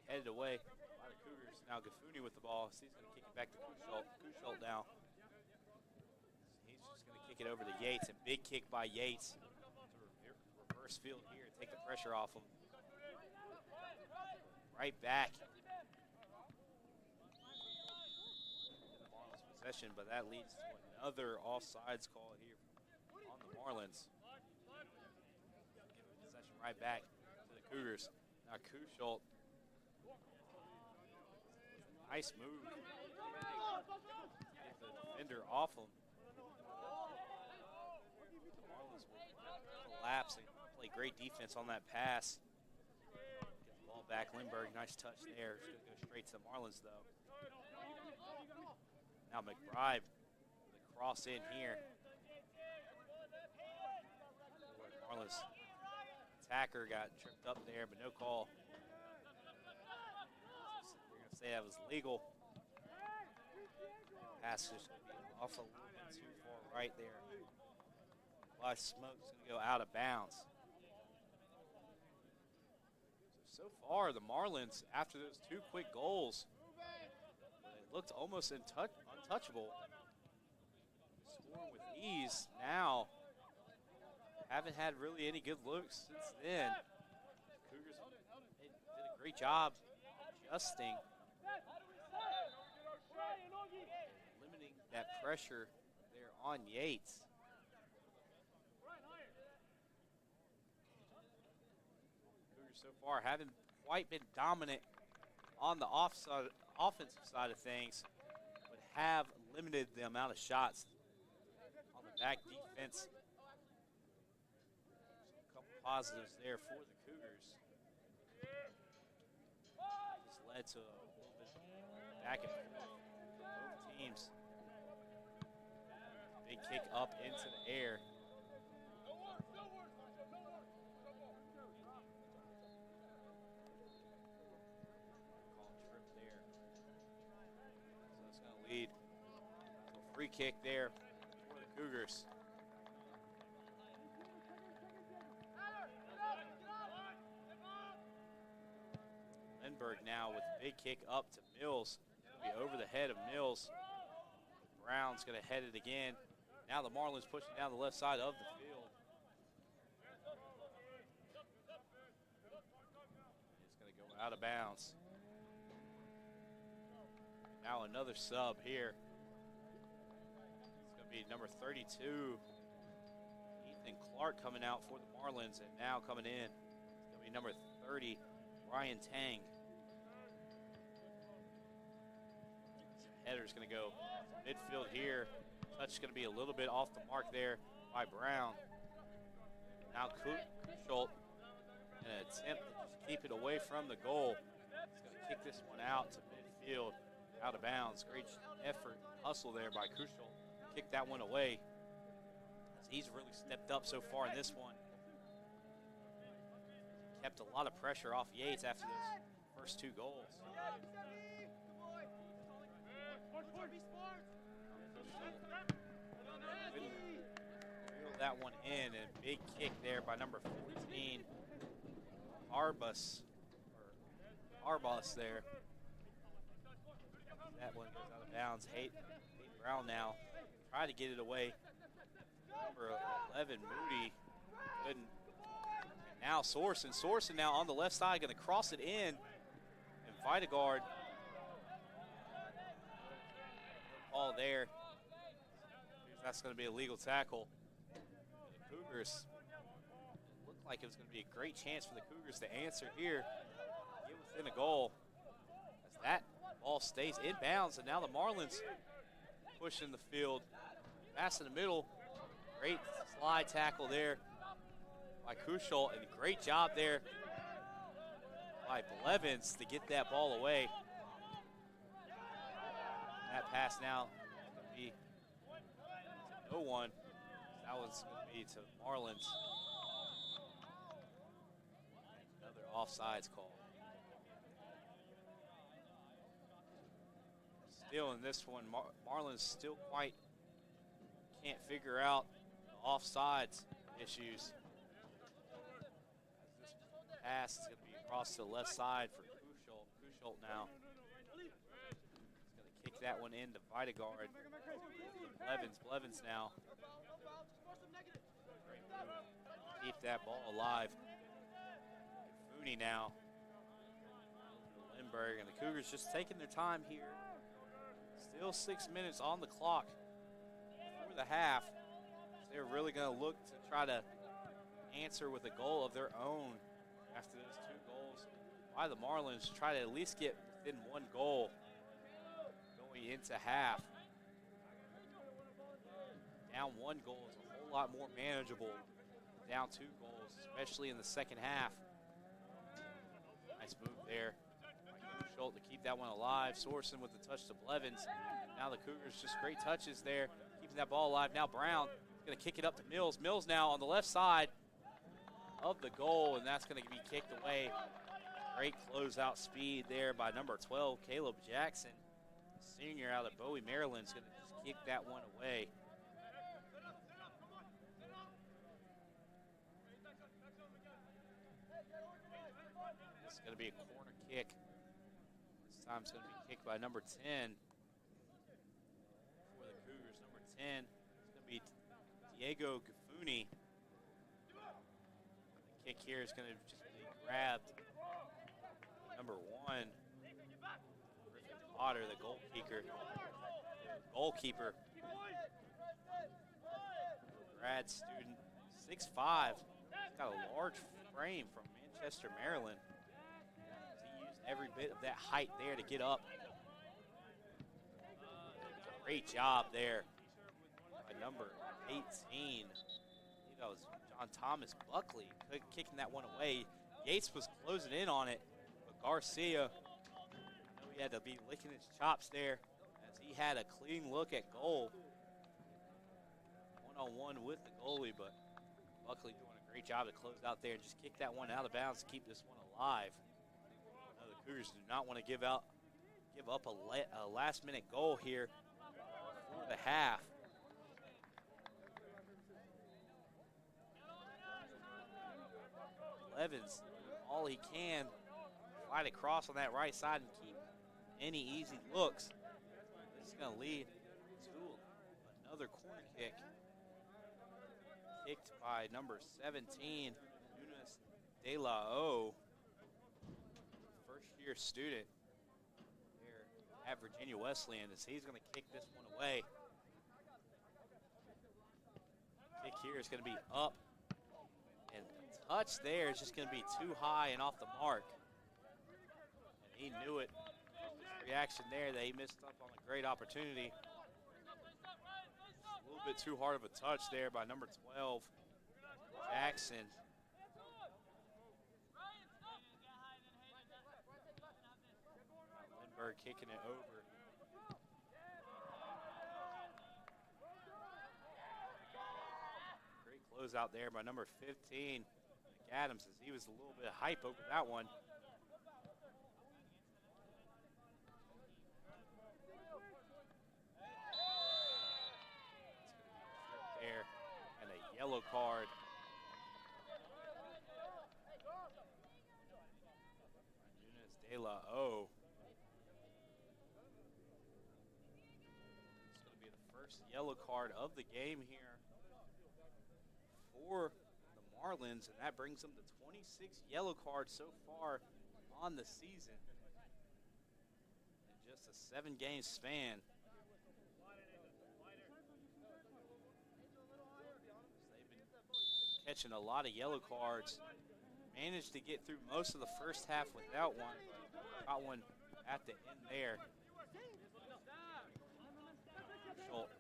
Headed away by the Cougars. Now Gafuni with the ball. So he's going to kick it back to Kuschult now. He's just going to kick it over to Yates. And big kick by Yates to reverse field here and take the pressure off him. Right back in the Marlins possession, but that leads to another offsides call here on the Marlins. Giving possession right back to the Cougars. Now Kuschult. Nice move. Get the defender off him. The Marlins will collapse and play great defense on that pass. Get the ball back. Lindbergh, nice touch there. It's going to go straight to the Marlins, though. Now McBride with a cross in here. Marlins attacker got tripped up there, but no call. Say that was legal. Pass is just going to be off a little bit too far right there. By Smoke's going to go out of bounds. So far, the Marlins, after those two quick goals, it looked almost untouchable. Scoring with ease now. Haven't had really any good looks since then. Cougars did a great job adjusting. Limiting that pressure there on Yates. Cougars so far haven't quite been dominant on the offensive offensive side of things, but have limited the amount of shots on the back defense. A couple positives there for the Cougars. This led to a little bit back and forth for both teams. Big kick up into the air. Lead. So free kick there for the Cougars. Lindbergh now with a big kick up to Mills. It'll be over the head of Mills. Brown's going to head it again. Now the Marlins pushing down the left side of the field. It's going to go out of bounds. Now another sub here. It's going to be number 32, Ethan Clark, coming out for the Marlins, and now coming in, it's going to be number 30, Brian Tang. Header's going to go midfield here. Touch is going to be a little bit off the mark there by Brown. Now Kuschult, in an attempt to just keep it away from the goal, is going to kick this one out to midfield. Out of bounds. Great effort, hustle there by Kuschult. Kick that one away. He's really stepped up so far in this one. Kept a lot of pressure off Yates after those first two goals. Reel that one in, and big kick there by number 14, Arbus there. That one goes out of bounds. Hayden Brown now try to get it away. Number 11, Moody, couldn't. And now Sorsen. Sorsen now on the left side, going to cross it in. And Videgard, ball there. That's going to be a legal tackle. The Cougars, it looked like it was going to be a great chance for the Cougars to answer here, get within a goal. As that ball stays inbounds, and now the Marlins pushing the field. Pass in the middle. Great slide tackle there by Kuschult, and a great job there by Blevins to get that ball away. That pass now is going to be to no one. That one's going to be to Marlins. Another offsides call. Still in this one, Marlins still quite can't figure out the offsides issues. As this pass is going to be across to the left side for Kuschult. Kuschult now. He's going to kick that one into Videgard. Blevins now. Keep that ball alive. Fooney now. Lindbergh, and the Cougars just taking their time here. Still 6 minutes on the clock before the half. They're really going to look to try to answer with a goal of their own after those two goals by the Marlins. Try to at least get within one goal going into half. Down one goal is a whole lot more manageable than down 2 goals, especially in the second half. Nice move there. To keep that one alive. Sorsen with the touch to Blevins. Now the Cougars just great touches there, keeping that ball alive. Now Brown is going to kick it up to Mills. Mills now on the left side of the goal, and that's going to be kicked away. Great closeout speed there by number 12, Caleb Jackson, senior out of Bowie, Maryland, is going to just kick that one away. This is going to be a corner kick. Time it's going to be kicked by number 10 for the Cougars. Number 10 is going to be Diego Gafuni. The kick here is going to just be grabbed. Number 1, Griffin Potter, the goalkeeper. Grad student, 6'5". He's got a large frame from Manchester, Maryland. Every bit of that height there to get up Great job there by number 18. I think that was John Thomas Buckley kicking that one away. Yates was closing in on it, but Garcia, I know he had to be licking his chops there as he had a clean look at goal. One-on-one with the goalie, but Buckley doing a great job to close out there and just kick that one out of bounds to keep this one alive. Now the Cougars do not want to give up a last-minute goal here for the half. Levins, all he can, fight across on that right side and keep any easy looks. This is going to lead to another corner kick. Kicked by number 17, Nunes De La O, first-year student here at Virginia Wesleyan, as he's going to kick this one away. Kick here is going to be up, and the touch there is just going to be too high and off the mark. And he knew it. His reaction there that he missed up on a great opportunity. A little bit too hard of a touch there by number 12, Jackson. Lindbergh kicking it over. Great close out there by number 15, McAdams, as he was a little bit hype over that one. There, and a yellow card. Nunes De La O. It's going to be the first yellow card of the game here for the Marlins, and that brings them to 26 yellow cards so far on the season in just a 7-game span. Catching a lot of yellow cards. Managed to get through most of the first half without one. Got one at the end there. Schultz.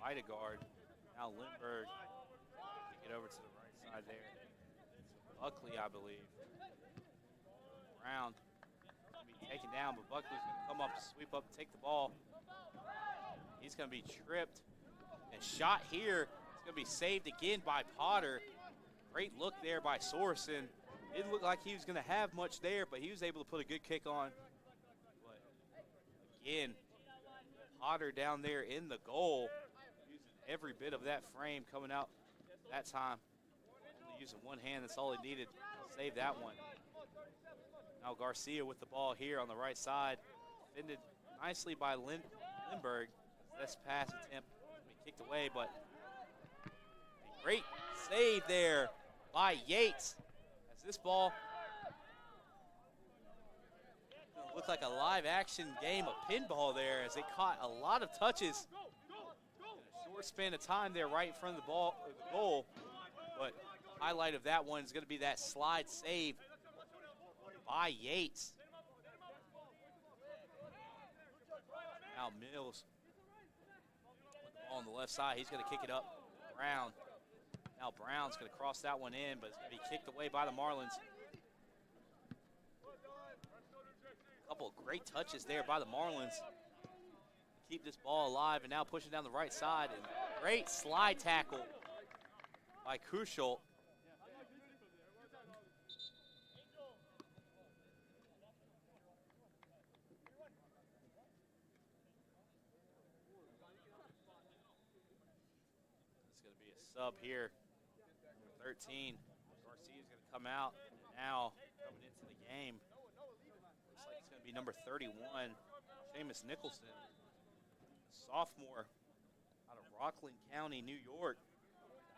Videgaard. Now Lindbergh. Get over to the right side there. Buckley, I believe. Brown. Going to be taken down, but Buckley's going to come up, sweep up, take the ball. He's going to be tripped and shot here. It's going to be saved again by Potter. Great look there by Sorensen. Didn't look like he was going to have much there, but he was able to put a good kick on. But again, Potter down there in the goal, using every bit of that frame coming out that time. Only using one hand, that's all he needed to save that one. Now Garcia with the ball here on the right side. Defended nicely by Lindbergh. This pass attempt kicked away, but a great save there by Yates. As this ball looked like a live action game of pinball there, as it caught a lot of touches in a short span of time there right in front of the goal. But highlight of that one is going to be that slide save by Yates. Now Mills with the ball on the left side. He's going to kick it up. Brown. Now Brown's going to cross that one in, but it's going to be kicked away by the Marlins. A couple of great touches there by the Marlins to keep this ball alive, and now pushing down the right side. And great slide tackle by Kuschel. It's going to be a sub here. 13. Garcia's going to come out. Now coming into the game. Looks like it's going to be number 31, Seamus Nicholson, sophomore out of Rockland County, New York. Looks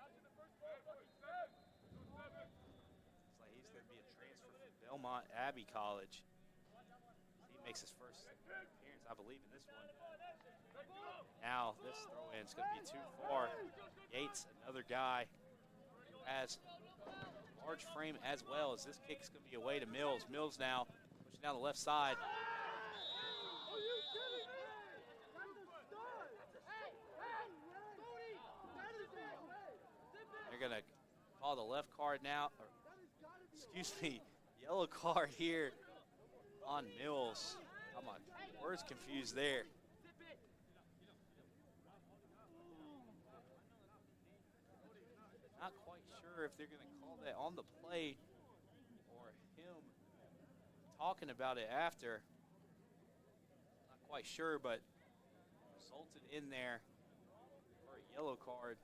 like he's going to be a transfer from Belmont Abbey College. He makes his first appearance, I believe, in this one. Now this throw-in is going to be too far. Yates, another guy who has a large frame as well, as this kick is going to be away to Mills. Mills now pushing down the left side. saw the left card now, or, excuse me, yellow card here on Mills. I'm on words confused there. Not quite sure if they're going to call that on the play or him talking about it after. Not quite sure, but resulted in there for a yellow card.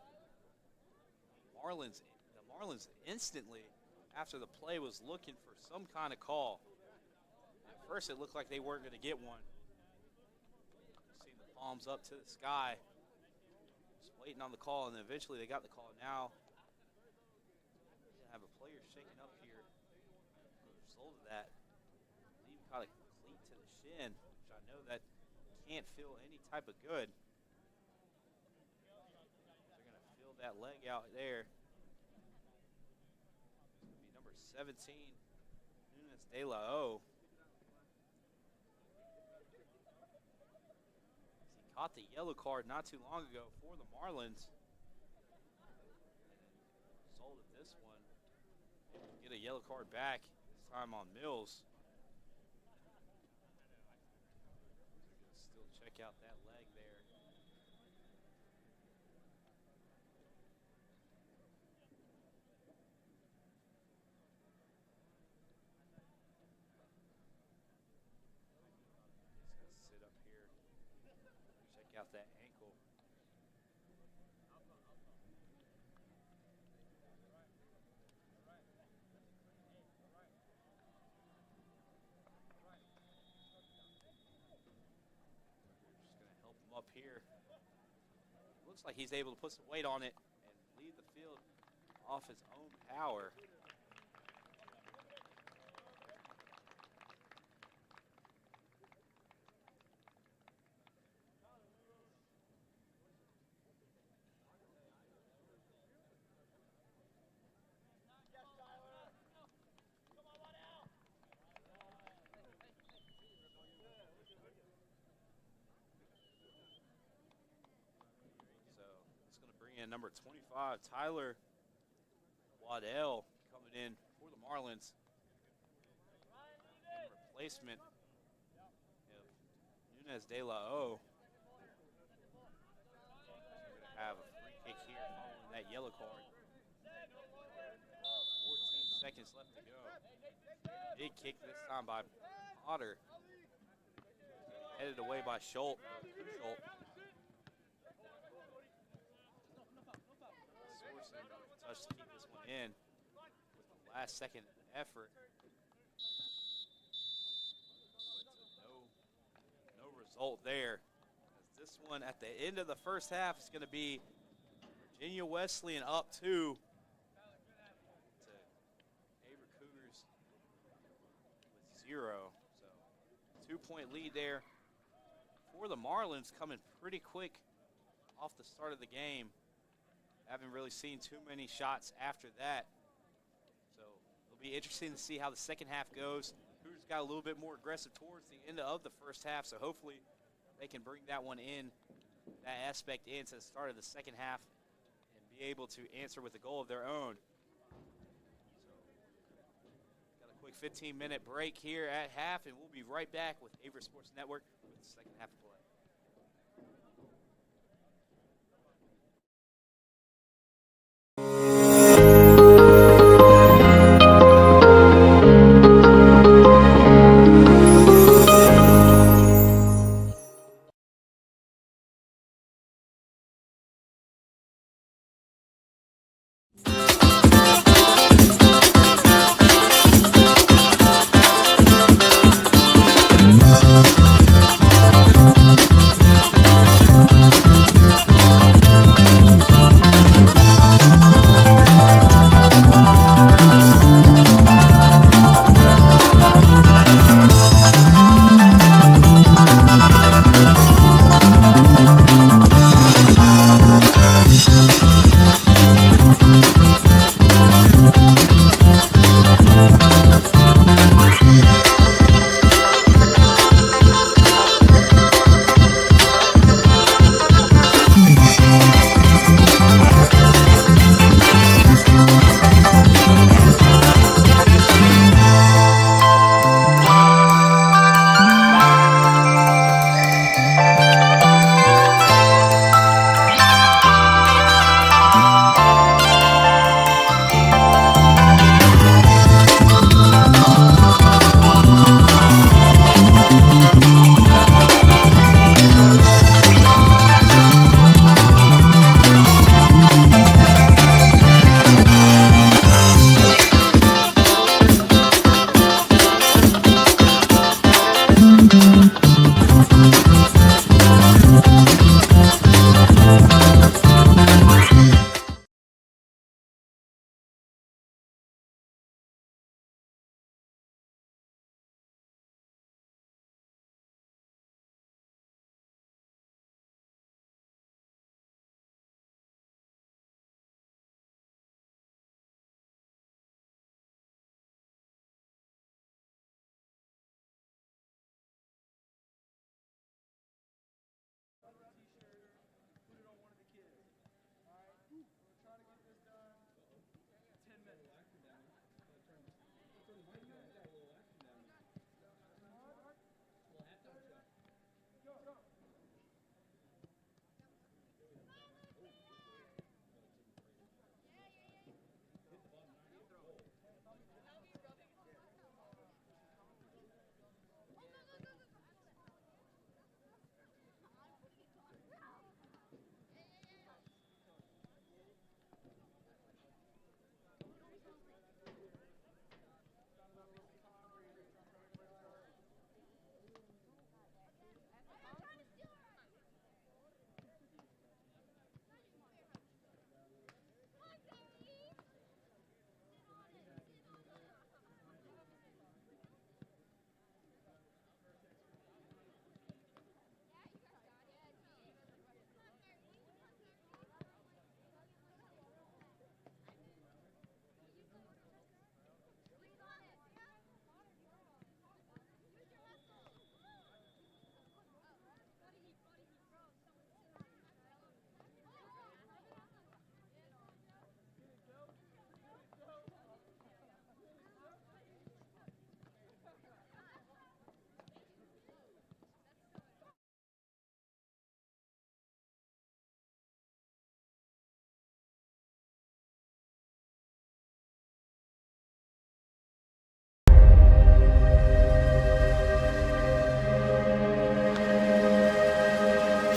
The Marlins instantly, after the play, was looking for some kind of call. At first, it looked like they weren't going to get one. Seeing the palms up to the sky, just waiting on the call, and then eventually they got the call. Now, have a player shaking up here. As a result of that, I believe caught a cleat to the shin, which I know that can't feel any type of good. They're going to feel that leg out there. It's going to be number 17, Nunes De La O. He caught the yellow card not too long ago for the Marlins. Result of this one, get a yellow card back, this time on Mills. Still check out that leg there. He's going to sit up here, check out that ankle. Up here. Looks like he's able to put some weight on it and lead the field off his own power. And number 25, Tyler Waddell, coming in for the Marlins. In replacement of Nunes De La O. We're going to have a free kick here following that yellow card. 14 seconds left to go. Big kick this time by Potter. Headed away by Schultz. Touch to keep this one in with the last second effort. But no result there. As this one at the end of the first half is going to be Virginia Wesleyan up 2 to Averett Cougars with 0. So 2-point lead there for the Marlins, coming pretty quick off the start of the game. Haven't really seen too many shots after that. So it'll be interesting to see how the second half goes. Cougars got a little bit more aggressive towards the end of the first half, so hopefully they can bring that one in, that aspect in to the start of the second half and be able to answer with a goal of their own. So got a quick 15-minute break here at half, and we'll be right back with Averett Sports Network with the second half of play.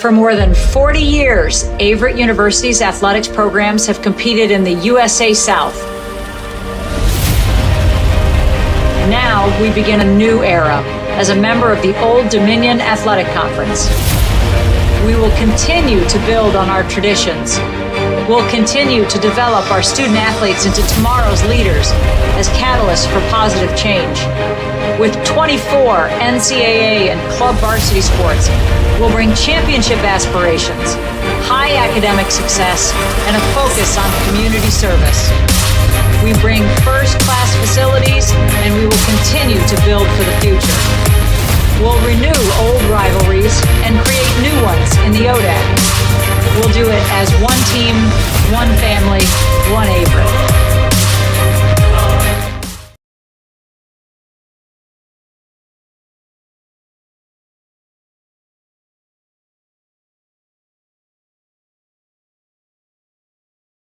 For more than 40 years, Averett University's athletics programs have competed in the USA South. Now we begin a new era as a member of the Old Dominion Athletic Conference. We will continue to build on our traditions. We'll continue to develop our student athletes into tomorrow's leaders as catalysts for positive change. With 24 NCAA and club varsity sports, we'll bring championship aspirations, high academic success, and a focus on community service. We bring first-class facilities, and we will continue to build for the future. We'll renew old rivalries and create new ones in the ODAC. We'll do it as one team, one family, one Averett.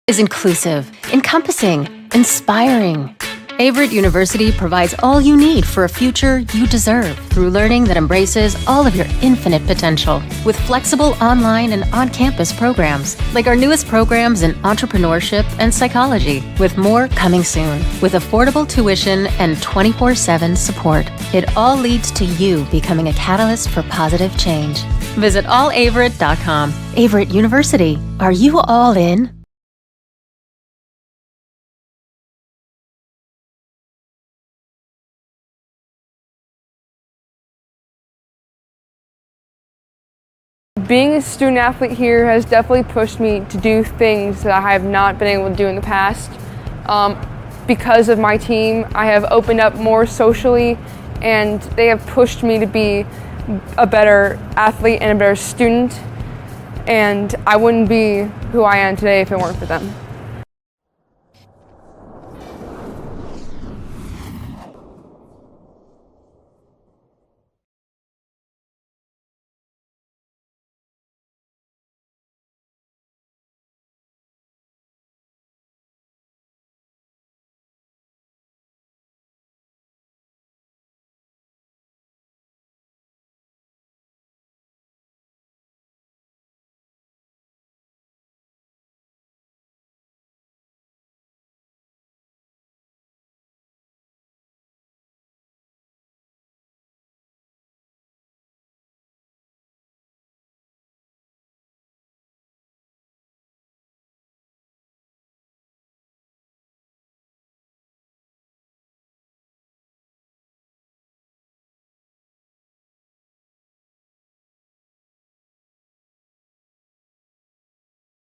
Is inclusive, encompassing, inspiring. Averett University provides all you need for a future you deserve through learning that embraces all of your infinite potential with flexible online and on-campus programs like our newest programs in entrepreneurship and psychology, with more coming soon, with affordable tuition and 24/7 support. It all leads to you becoming a catalyst for positive change. Visit allaverett.com. Averett University. Are you all in? Being a student athlete here has definitely pushed me to do things that I have not been able to do in the past. Because of my team, I have opened up more socially, and they have pushed me to be a better athlete and a better student, and I wouldn't be who I am today if it weren't for them.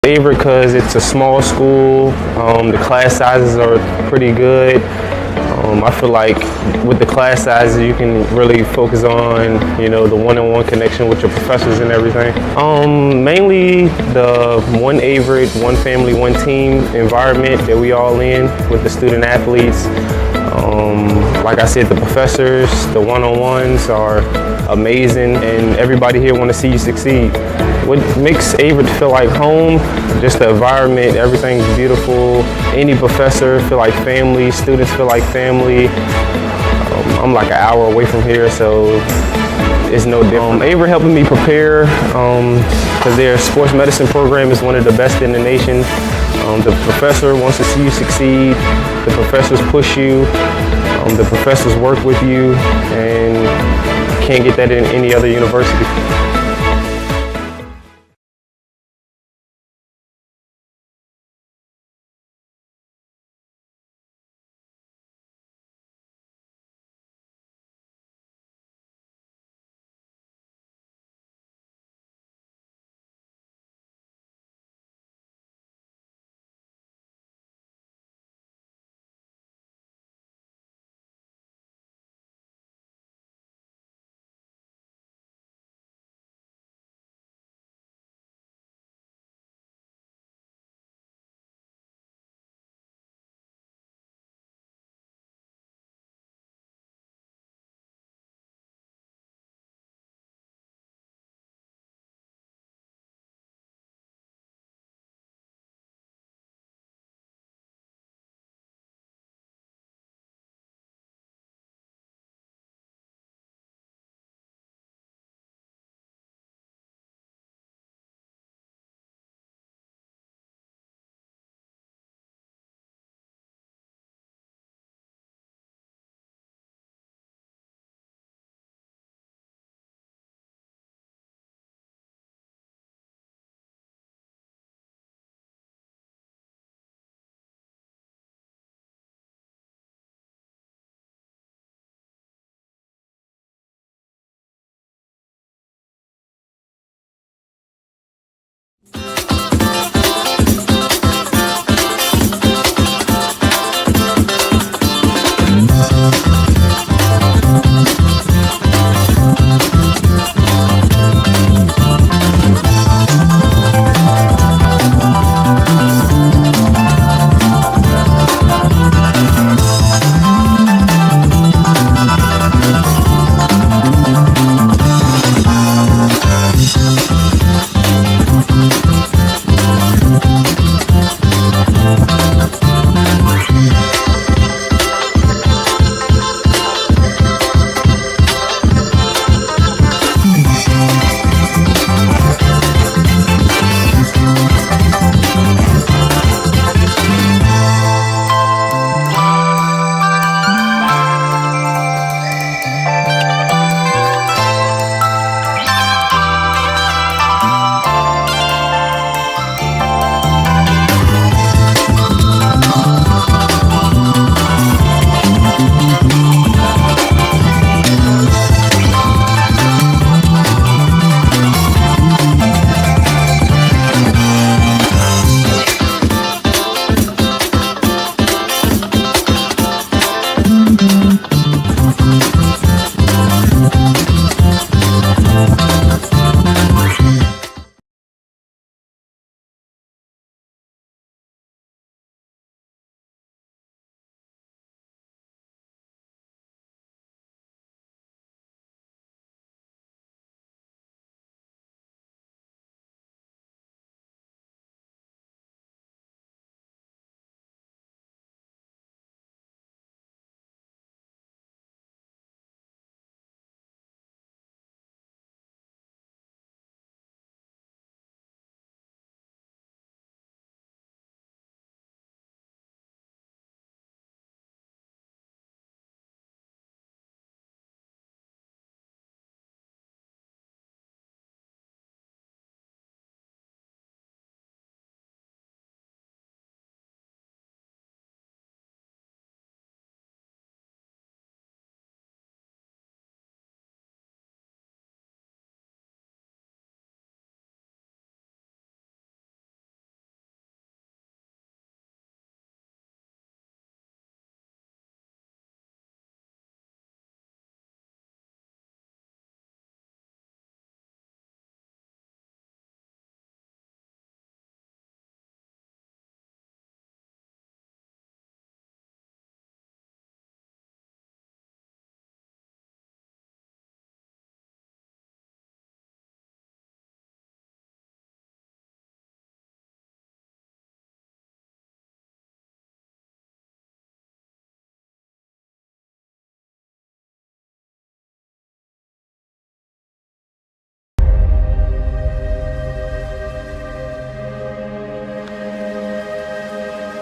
Averett because it's a small school. The class sizes are pretty good. I feel like with the class sizes, you can really focus on, the one-on-one connection with your professors and everything. Mainly the one Averett, one family, one team environment that we all in with the student athletes. Like I said, the professors, the one-on-ones are amazing, and everybody here want to see you succeed. What makes Averett feel like home? Just the environment, everything's beautiful. Any professor feel like family, students feel like family. I'm like an hour away from here, so it's no different. Averett helping me prepare because their sports medicine program is one of the best in the nation. The professor wants to see you succeed. The professors push you. The professors work with you, and can't get that in any other university.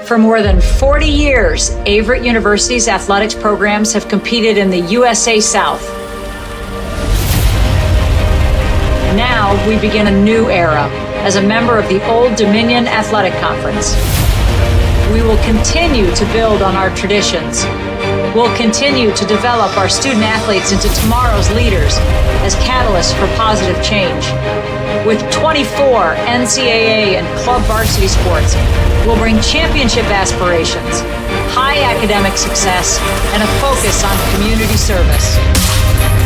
For more than 40 years, Averett University's athletics programs have competed in the USA South. Now we begin a new era as a member of the Old Dominion Athletic Conference. We will continue to build on our traditions. We'll continue to develop our student athletes into tomorrow's leaders as catalysts for positive change. With 24 NCAA and club varsity sports, we'll bring championship aspirations, high academic success, and a focus on community service.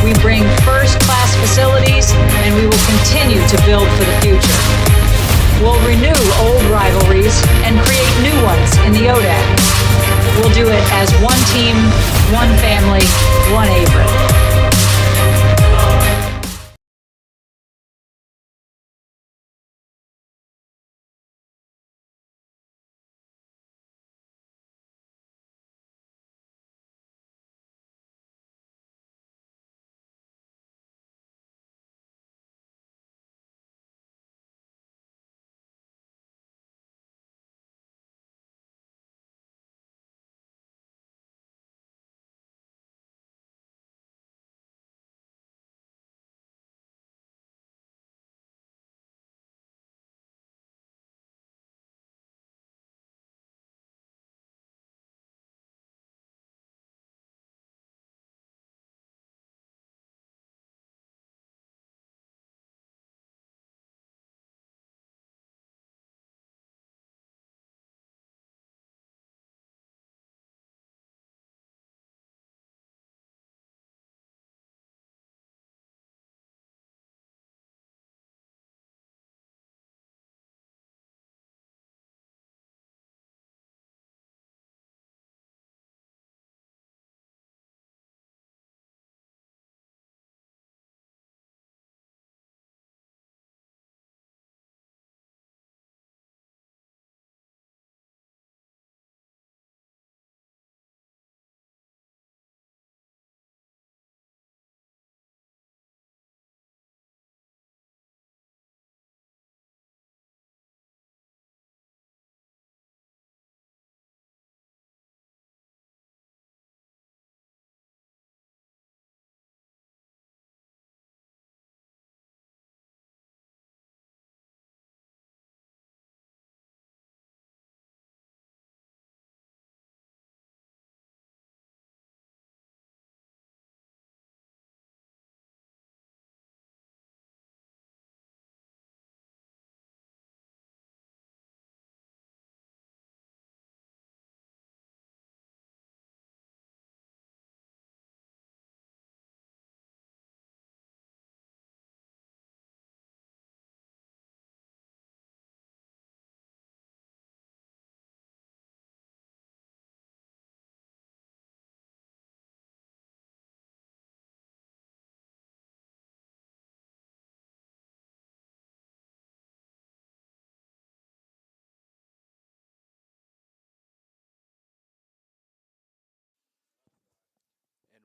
We bring first-class facilities, and we will continue to build for the future. We'll renew old rivalries and create new ones in the ODAC. We'll do it as one team, one family, one Averett.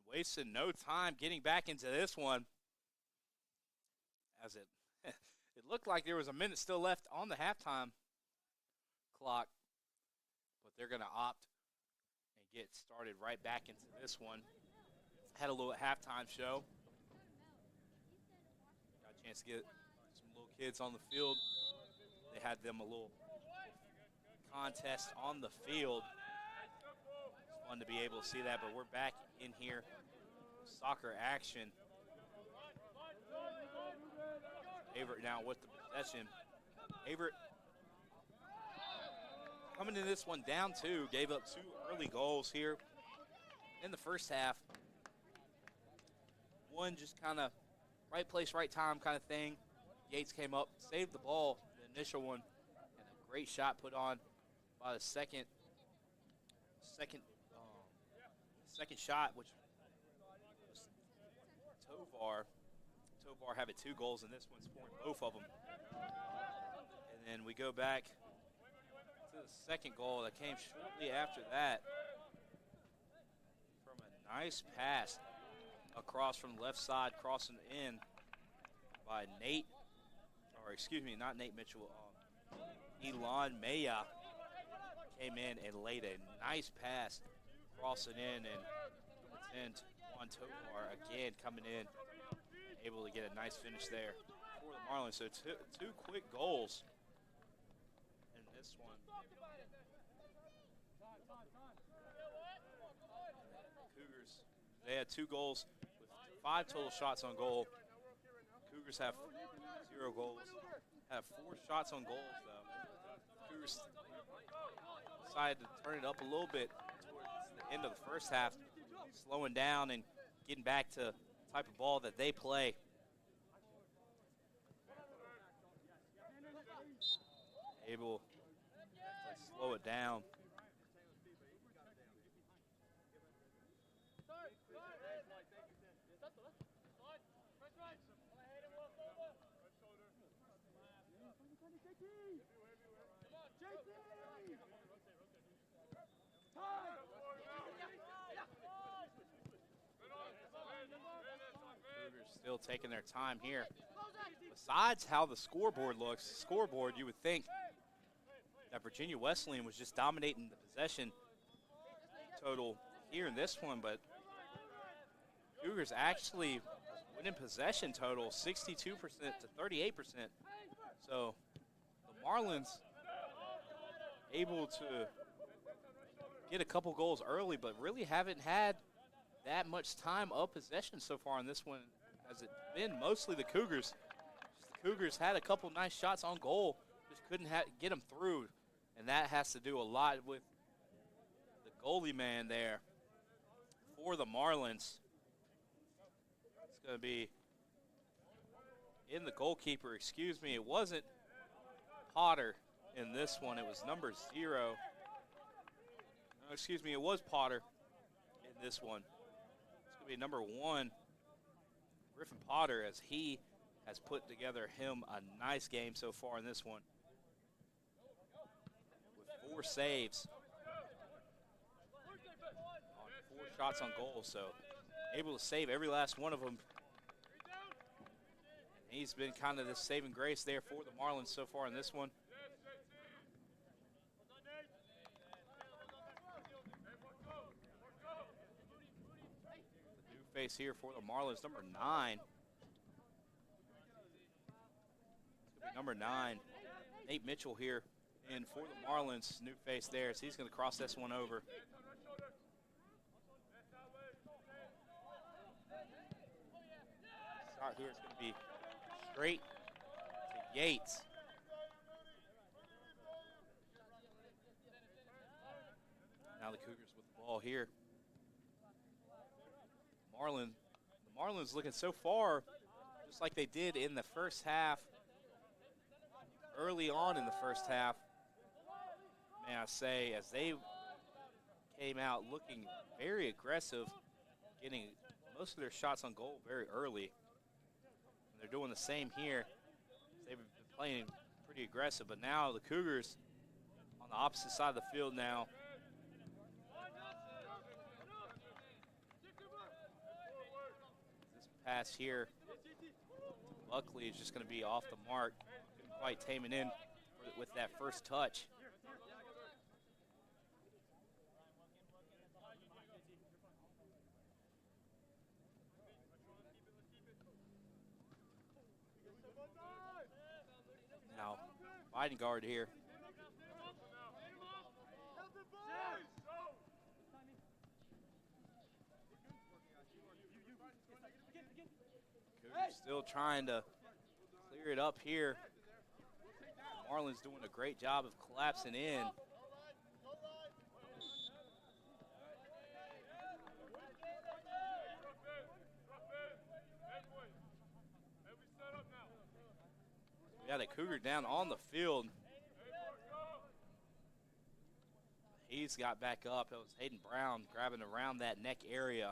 Wasting no time getting back into this one, as it looked like there was a minute still left on the halftime clock, but they're going to opt and get started right back into this one. Had a little halftime show. Got a chance to get some little kids on the field. They had them a little contest on the field. It's fun to be able to see that, but we're back in here. Soccer action. Averett now with the possession. Averett coming in this one down 2, gave up 2 early goals here in the first half. One just kind of right place, right time kind of thing. Yates came up, saved the ball, the initial one, and a great shot put on by the second shot, which was Tovar. Tovar having 2 goals, and this one's scoring both of them. And then we go back to the second goal that came shortly after that from a nice pass across from the left side, crossing in by not Nate Mitchell, Elon Maya came in and laid a nice pass, crossing in, and number 10, Juan Tovar, again coming in, able to get a nice finish there for the Marlins. So two quick goals in this one. Cougars, they had 2 goals with 5 total shots on goal. Cougars have 0 goals, have 4 shots on goals though. Cougars decided to turn it up a little bit towards the end of the first half, slowing down and getting back to the type of ball that they play. Able to slow it down. Cougars still taking their time here. Besides how the scoreboard looks, you would think that Virginia Wesleyan was just dominating the possession total here in this one, but Cougars actually winning possession total 62% to 38%. So the Marlins able to get a couple goals early, but really haven't had that much time of possession so far in this one, as it's been mostly the Cougars. The Cougars had a couple nice shots on goal, just couldn't get them through, and that has to do a lot with the goalie man there for the Marlins. It's going to be in the goalkeeper, excuse me, it wasn't Potter in this one, it was number 0. No, excuse me, it was Potter in this one. It's going to be number 1, Griffin Potter, as he has put together him a nice game so far in this one with 4 saves on 4 shots on goal, so able to save every last one of them. He's been kind of the saving grace there for the Marlins so far in this one. The new face here for the Marlins, number 9. It's going to be number 9, Nate Mitchell here. And for the Marlins, new face there, so he's going to cross this one over. Start here is going to be straight to Yates. Now the Cougars with the ball here. The Marlins looking so far just like they did in the first half. Early on in the first half, may I say, as they came out looking very aggressive, getting most of their shots on goal very early. And they're doing the same here. They've been playing pretty aggressive, but now the Cougars on the opposite side of the field now. This pass here, Buckley is just going to be off the mark. Couldn't quite tame it in with that first touch. Now, fighting guard here. Cougars still trying to clear it up here. Marlins doing a great job of collapsing in. We got a Cougar down on the field. He's got back up. It was Hayden Brown grabbing around that neck area.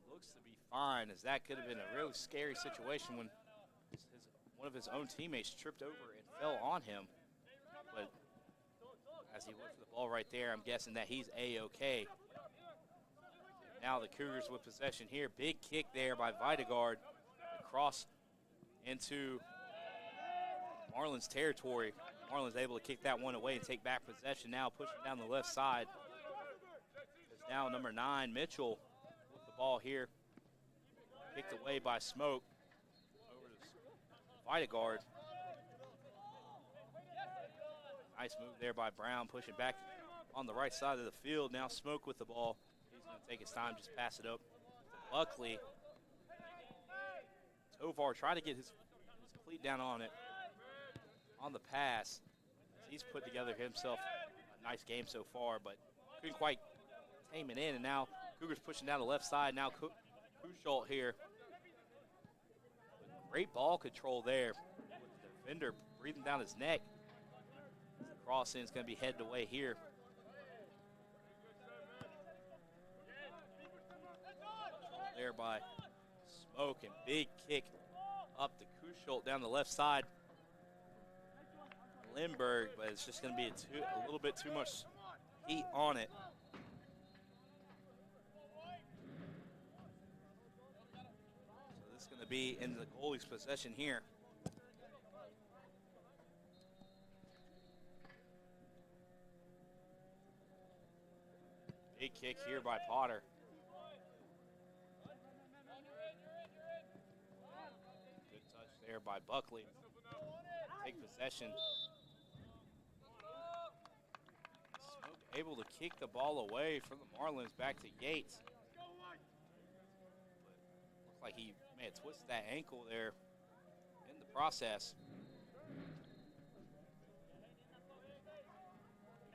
He looks to be fine, as that could have been a really scary situation when one of his own teammates tripped over and fell on him. But as he looked for the ball right there, I'm guessing that he's A-okay. Now the Cougars with possession here. Big kick there by Videgard across into Marlins territory. Marlins able to kick that one away and take back possession now, pushing down the left side. It's now number 9, Mitchell, with the ball here. Kicked away by Smoke over to Vitaguard. Nice move there by Brown, pushing back on the right side of the field. Now Smoke with the ball. He's going to take his time, just pass it up to Buckley. Tovar tried to get his cleat down on it on the pass. He's put together himself a nice game so far, but couldn't quite tame it in. And now Cougars pushing down the left side. Now Kuschalt here. Great ball control there with the defender breathing down his neck. The cross in is going to be headed away here. There by Smoke, and big kick up to Kuschalt down the left side. Lindbergh, but it's just going to be a little bit too much heat on it. So this is going to be in the goalie's possession here. Big kick here by Potter. Good touch there by Buckley. Take possession. Smoke able to kick the ball away from the Marlins back to Yates. But looks like he may have twisted that ankle there in the process.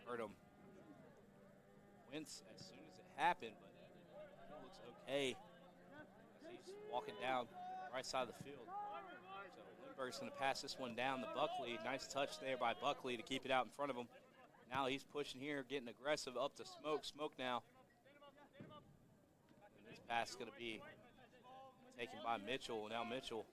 Heard him wince as soon as it happened, but he looks okay as he's walking down the right side of the field. So Lindbergh's going to pass this one down to Buckley. Nice touch there by Buckley to keep it out in front of him. Now he's pushing here, getting aggressive up to Smoke. Smoke now. And this pass is going to be taken by Mitchell. Now Mitchell.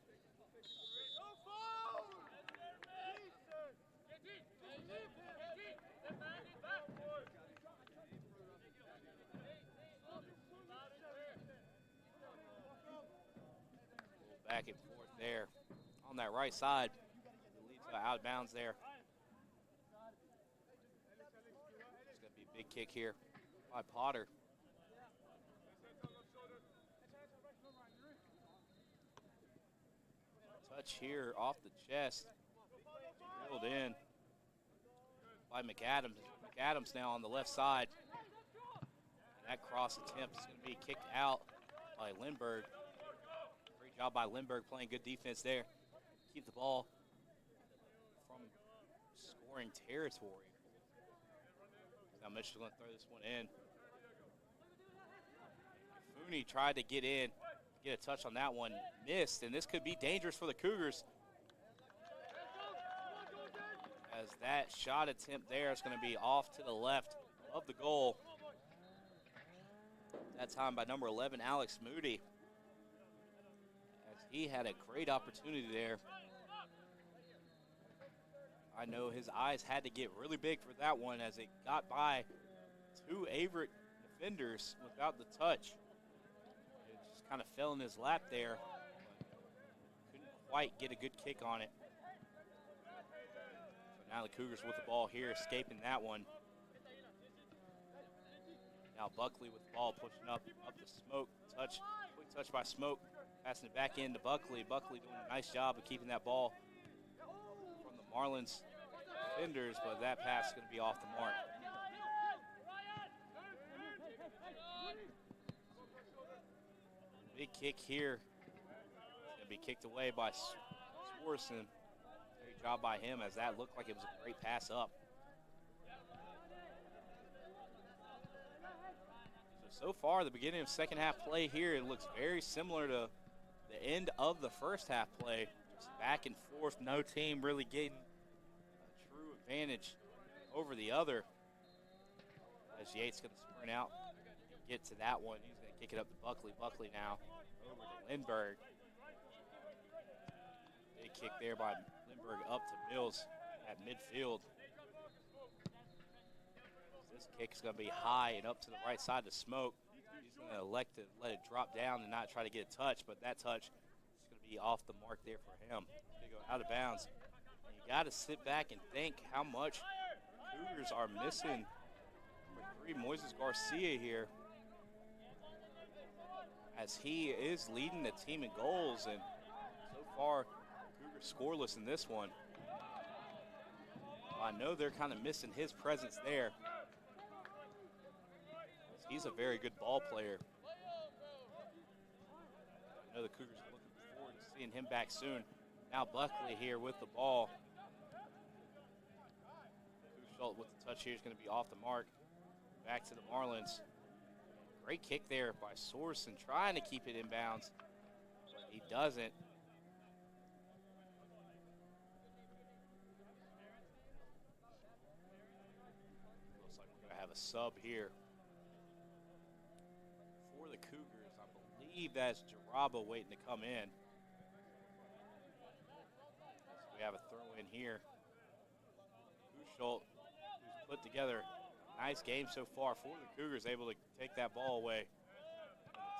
Back and forth there on that right side. It leads to out of bounds there. It's going to be a big kick here by Potter. Touch here off the chest. Drilled in by McAdams. McAdams now on the left side. And that cross attempt is going to be kicked out by Lindbergh. Great job by Lindbergh playing good defense there. Keep the ball from scoring territory. Now Mitchell's going to throw this one in. Fooney tried to get in, get a touch on that one, missed, and this could be dangerous for the Cougars. As that shot attempt there is going to be off to the left of the goal. That time by number 11, Alex Moody. As he had a great opportunity there. I know his eyes had to get really big for that one as it got by 2 Averett defenders without the touch. It just kind of fell in his lap there. Couldn't quite get a good kick on it. So now the Cougars with the ball here, escaping that one. Now Buckley with the ball, pushing up to Smoke. Touch, quick touch by Smoke. Passing it back in to Buckley. Buckley doing a nice job of keeping that ball from the Marlins defenders, but that pass is going to be off the mark. Big kick here. It's going to be kicked away by Swarson. Great job by him as that looked like it was a great pass up. So far, the beginning of second half play here, it looks very similar to the end of the first half play. Just back and forth, no team really getting a true advantage over the other. As Yates going to sprint out and get to that one. He's going to kick it up to Buckley. Buckley now over to Lindbergh. Big kick there by Lindbergh up to Mills at midfield. This kick is going to be high and up to the right side to Smoke. He's going to elect to let it drop down and not try to get a touch, but that touch is going to be off the mark there for him. They go out of bounds. And you got to sit back and think how much Cougars are missing number 3, Moises Garcia here, as he is leading the team in goals, and so far Cougars scoreless in this one. I know they're kind of missing his presence there. He's a very good ball player. I know the Cougars are looking forward to seeing him back soon. Now Buckley here with the ball. Schultz with the touch here is going to be off the mark. Back to the Marlins. Great kick there by Sorensen, trying to keep it inbounds, but he doesn't. Looks like we're going to have a sub here for the Cougars. I believe that's Jaraba waiting to come in. So we have a throw in here. Schultz, who's put together a nice game so far for the Cougars, able to take that ball away.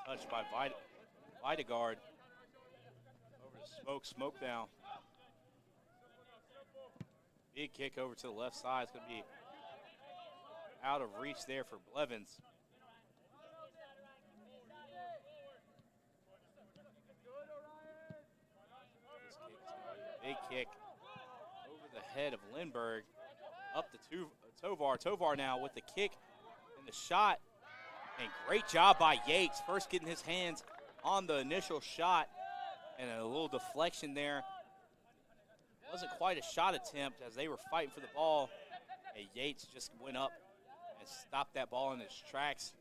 Touched by Videgard. Over to Smoke down. Big kick over to the left side. It's going to be out of reach there for Blevins. This kick is going to be a big kick over the head of Lindbergh. Up to Tovar. Tovar now with the kick and the shot. And great job by Yates. First getting his hands on the initial shot. And a little deflection there. Wasn't quite a shot attempt as they were fighting for the ball. And Yates just went up and stopped that ball in its tracks,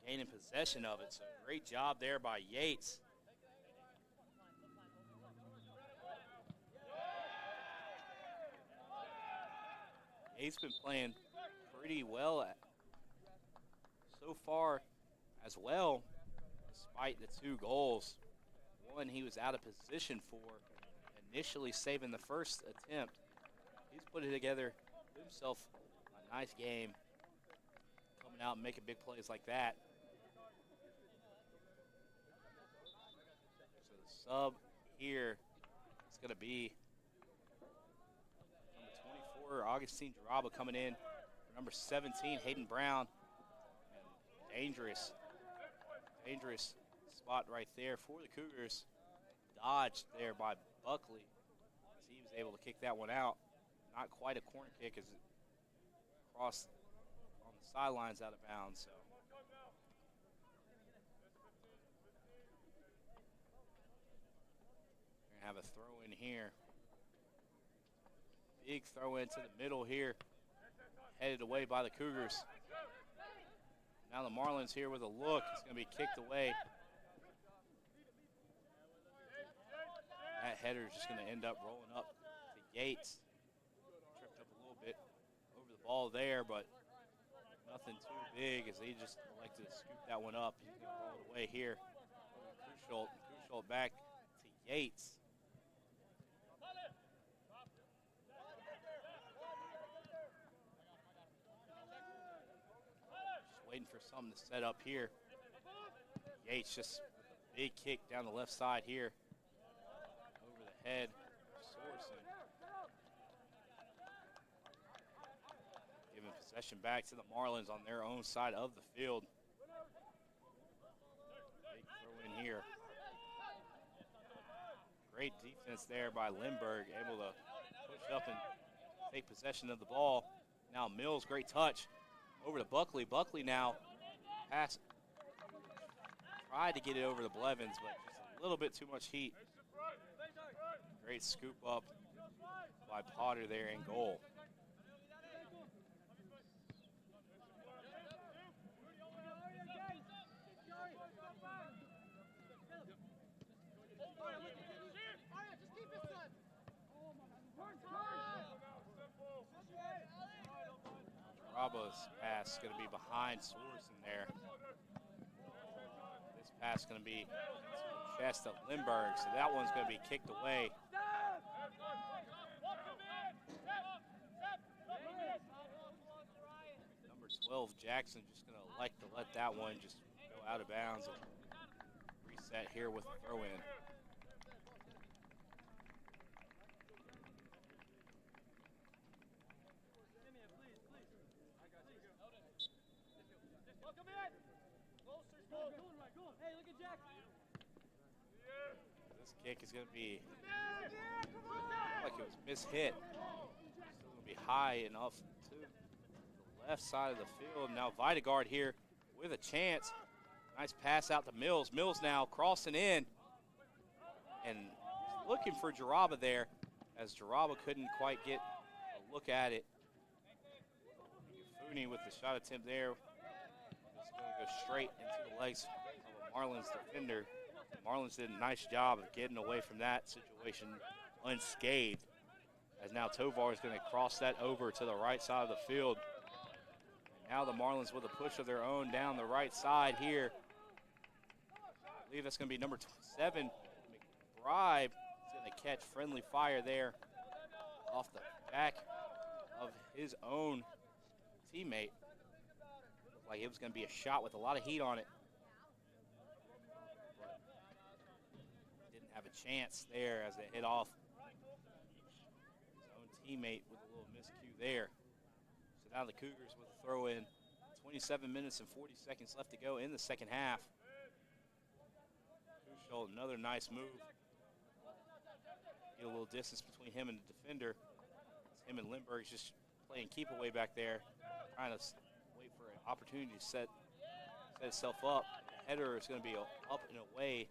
gaining possession of it. So great job there by Yates. Yates been playing pretty well so far as well, despite the 2 goals. One he was out of position for, initially saving the first attempt. He's put it together himself a nice game, coming out and making big plays like that. So the sub here is going to be number 24, Augustine Jaraba, coming in for number 17, Hayden Brown. And dangerous spot right there for the Cougars. Dodged there by Buckley as he was able to kick that one out. Not quite a corner kick as it crossed on the sidelines out of bounds. So we're going to have a throw in here. Big throw into the middle here. Headed away by the Cougars. Now the Marlins here with a look. It's going to be kicked away. That header is just going to end up rolling up to Yates. Tripped up a little bit over the ball there, but nothing too big as he just elected to scoop that one up. He's going to roll it away here. Crucial back to Yates. Just waiting for something to set up here. Yates just with a big kick down the left side here. Head Sorensen. Giving possession back to the Marlins on their own side of the field. Big throw in here. Great defense there by Lindbergh, able to push up and take possession of the ball. Now Mills, great touch over to Buckley. Buckley now pass. Tried to get it over to Blevins, but just a little bit too much heat. Great scoop up by Potter there in goal. Jaraba's pass is going to be behind Sorensen there. This pass is going to be into the chest of Lindbergh, so that one's going to be kicked away. Number 12, Jackson, just going to elect to let that one just go out of bounds and reset here with a throw-in. kick is going to be like it was mishit. Still going to be high enough to the left side of the field. Now Videgard here with a chance. Nice pass out to Mills. Mills now crossing in and looking for Jaraba there, as Jaraba couldn't quite get a look at it. Fooney with the shot attempt there. It's going to go straight into the legs of a Marlins defender. Marlins did a nice job of getting away from that situation unscathed. As now Tovar is going to cross that over to the right side of the field. And now the Marlins with a push of their own down the right side here. I believe that's going to be number 7, McBride. He's going to catch friendly fire there off the back of his own teammate. Looked like it was going to be a shot with a lot of heat on it. Didn't have a chance there as they hit off his own teammate with a little miscue there. So now the Cougars with a throw in. 27 minutes and 40 seconds left to go in the second half. Kuschel, another nice move. Get a little distance between him and the defender. Him and Lindbergh's just playing keep away back there, trying to wait for an opportunity to set itself up. The header is going to be up and away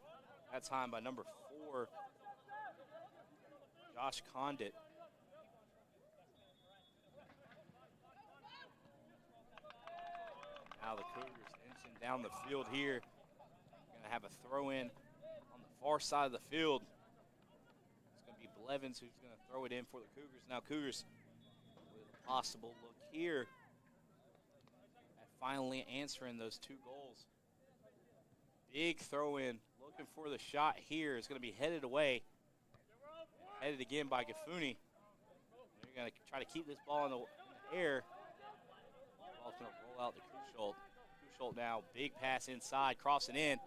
that time by number 4, Josh Condit. Now the Cougars inching down the field here. Going to have a throw in on the far side of the field. It's going to be Blevins who's going to throw it in for the Cougars. Now Cougars with a possible look here at finally answering those 2 goals. Big throw in, looking for the shot here. Is going to be headed away. Headed again by Gafuni. They're going to try to keep this ball in the air. Ball's going to roll out to Kuschel. Kuschel now, big pass inside, crossing in.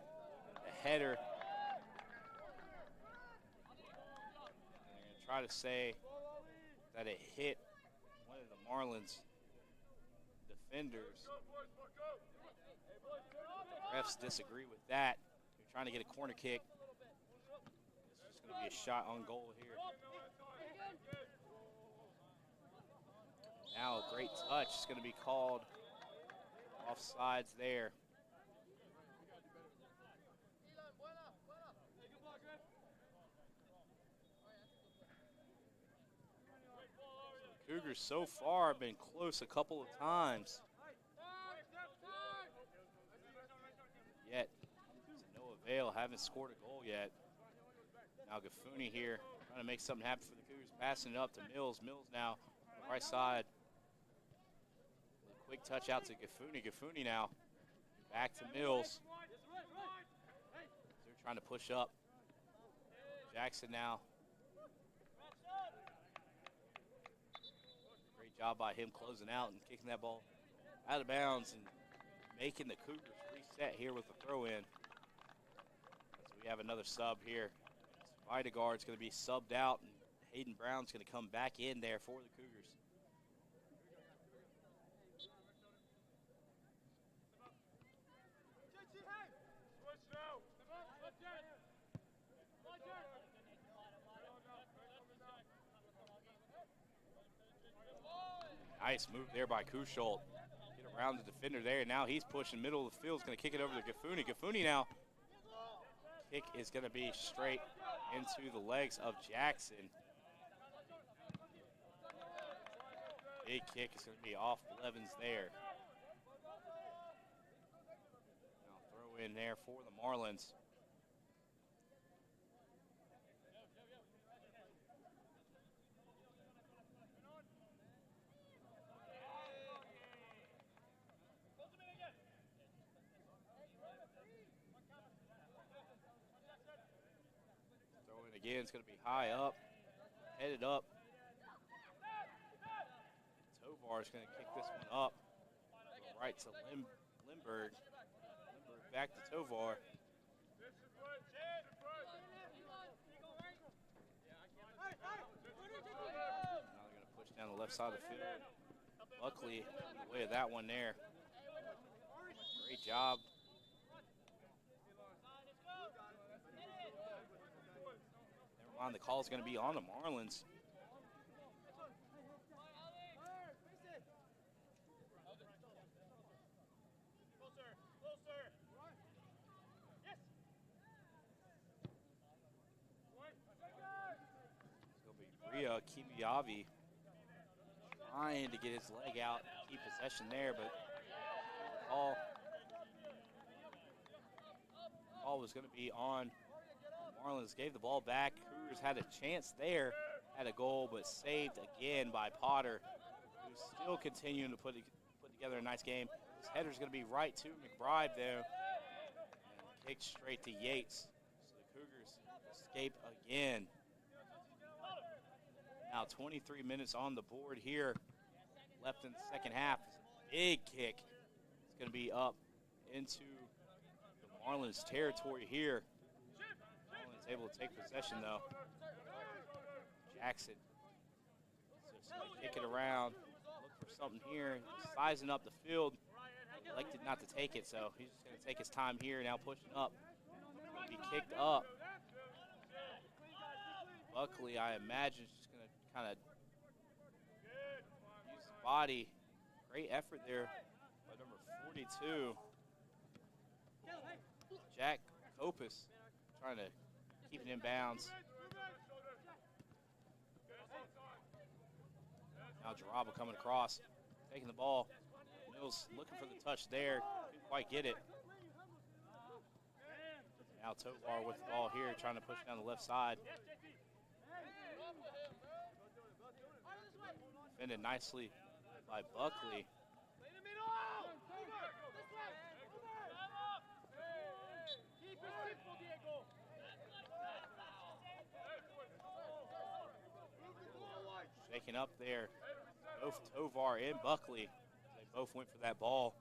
The header. And they're going to try to say that it hit one of the Marlins defenders. Refs disagree with that. They're trying to get a corner kick. It's just going to be a shot on goal here. Now a great touch is going to be called offsides there. The Cougars so far have been close a couple of times. Yet, to no avail, haven't scored a goal yet. Now Gafuni here trying to make something happen for the Cougars, passing it up to Mills. Mills now on the right side. With a quick touch out to Gafuni. Gafuni now back to Mills. They're trying to push up. Jackson now. Great job by him closing out and kicking that ball out of bounds and making the Cougars reset here with the throw in. So we have another sub here. Videgard's going to be subbed out, and Hayden Brown's going to come back in there for the Cougars. Nice move there by Kuschel. Get around the defender there. Now he's pushing middle of the field. He's going to kick it over to Gafuni. Gafuni now. Kick is going to be straight into the legs of Jackson. Big kick is going to be off Blevins there. Now throw in there for the Marlins. Again, it's going to be high up, headed up. Tovar is going to kick this one up. Right to Lindbergh. Lindbergh back to Tovar. Now they're going to push down the left side of the field. Buckley in the way of that one there. Great job. time the call is going to be on the Marlins. It's going to be Ria Kimiyavi trying to get his leg out, keep possession there, but all was going to be on Marlins. Gave the ball back. Cougars had a chance there, had a goal, but saved again by Potter, who's still continuing to put together a nice game. This header's going to be right to McBride there, and kicked straight to Yates. So the Cougars escape again. Now 23 minutes on the board here, left in the second half. Big kick. It's going to be up into the Marlins territory here. Marlins able to take possession though. Jackson just going to kick it around, look for something here, sizing up the field. Elected not to take it, so he's just going to take his time here, now pushing up. Going to be kicked up. Buckley, I imagine, is just going to kind of use his body. Great effort there by number 42. Jack Kopis trying to keep it in bounds. Now Jaraba coming across, taking the ball. Mills looking for the touch there, couldn't quite get it. Now Tovar with the ball here, trying to push down the left side. Defended nicely by Buckley. Shaking up there, both Tovar and Buckley. They both went for that ball.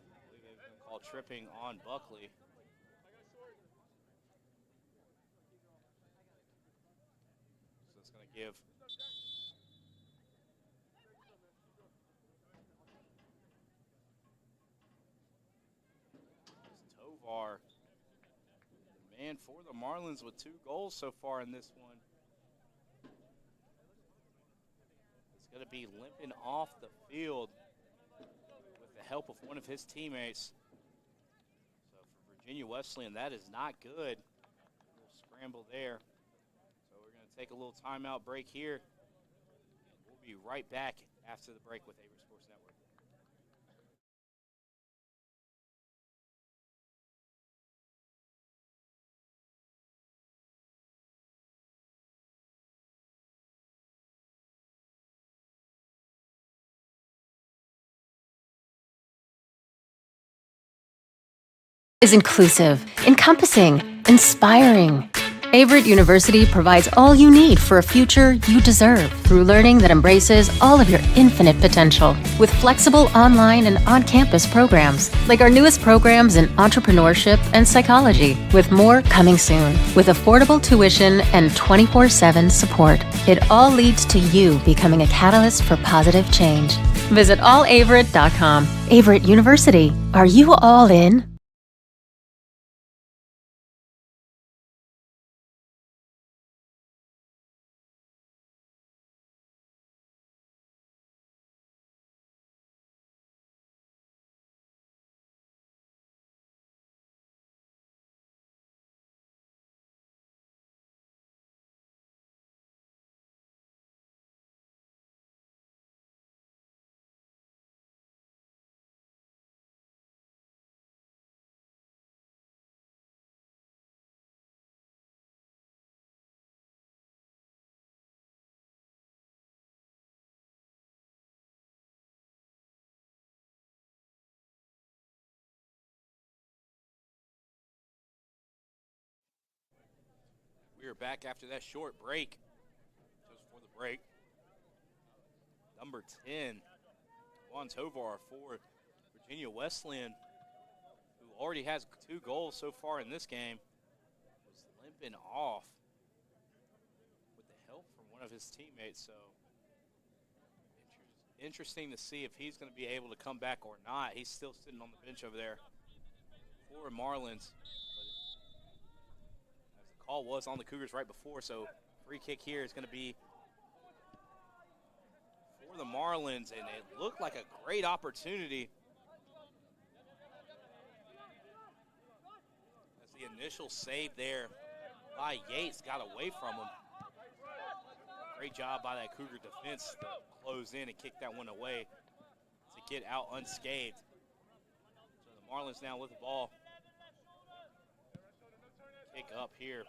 I believe they've been called tripping on Buckley. So it's going to give Tovar, the man for the Marlins with 2 goals so far in this one. It's going to be limping off the field with the help of one of his teammates. So for Virginia Wesleyan, that is not good. A little scramble there. So we're going to take a little timeout break here. And we'll be right back after the break with Averett Sports Network. Is inclusive, encompassing, inspiring. Averett University provides all you need for a future you deserve through learning that embraces all of your infinite potential with flexible online and on-campus programs like our newest programs in entrepreneurship and psychology, with more coming soon. With affordable tuition and 24/7 support, it all leads to you becoming a catalyst for positive change. Visit allaverett.com. Averett University. Are you all in? We are back after that short break. Just for the break, number 10, Juan Tovar for Virginia Wesleyan, who already has 2 goals so far in this game, was limping off with the help from one of his teammates. So interesting to see if he's going to be able to come back or not. He's still sitting on the bench over there for Marlins. But ball was on the Cougars right before, so free kick here is going to be for the Marlins, and it looked like a great opportunity as the initial save there by Yates got away from him. Great job by that Cougar defense to close in and kick that one away to get out unscathed. So the Marlins now with the ball. Kick up here.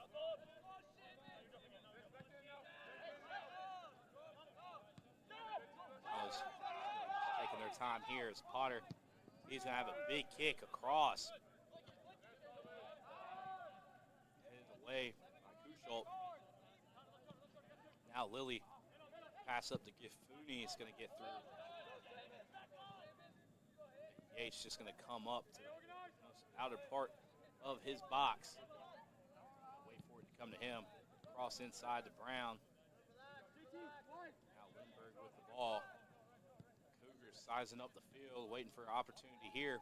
Marlins taking their time here as Potter. He's going to have a big kick across. Headed away by Kuschult. Now Lilly pass up to Gifuni. It's going to get through. Yates just going to come up to the most outer part of his box. Wait for it to come to him. Cross inside to Brown. Now Lindbergh with the ball. Cougars sizing up the field, waiting for an opportunity here.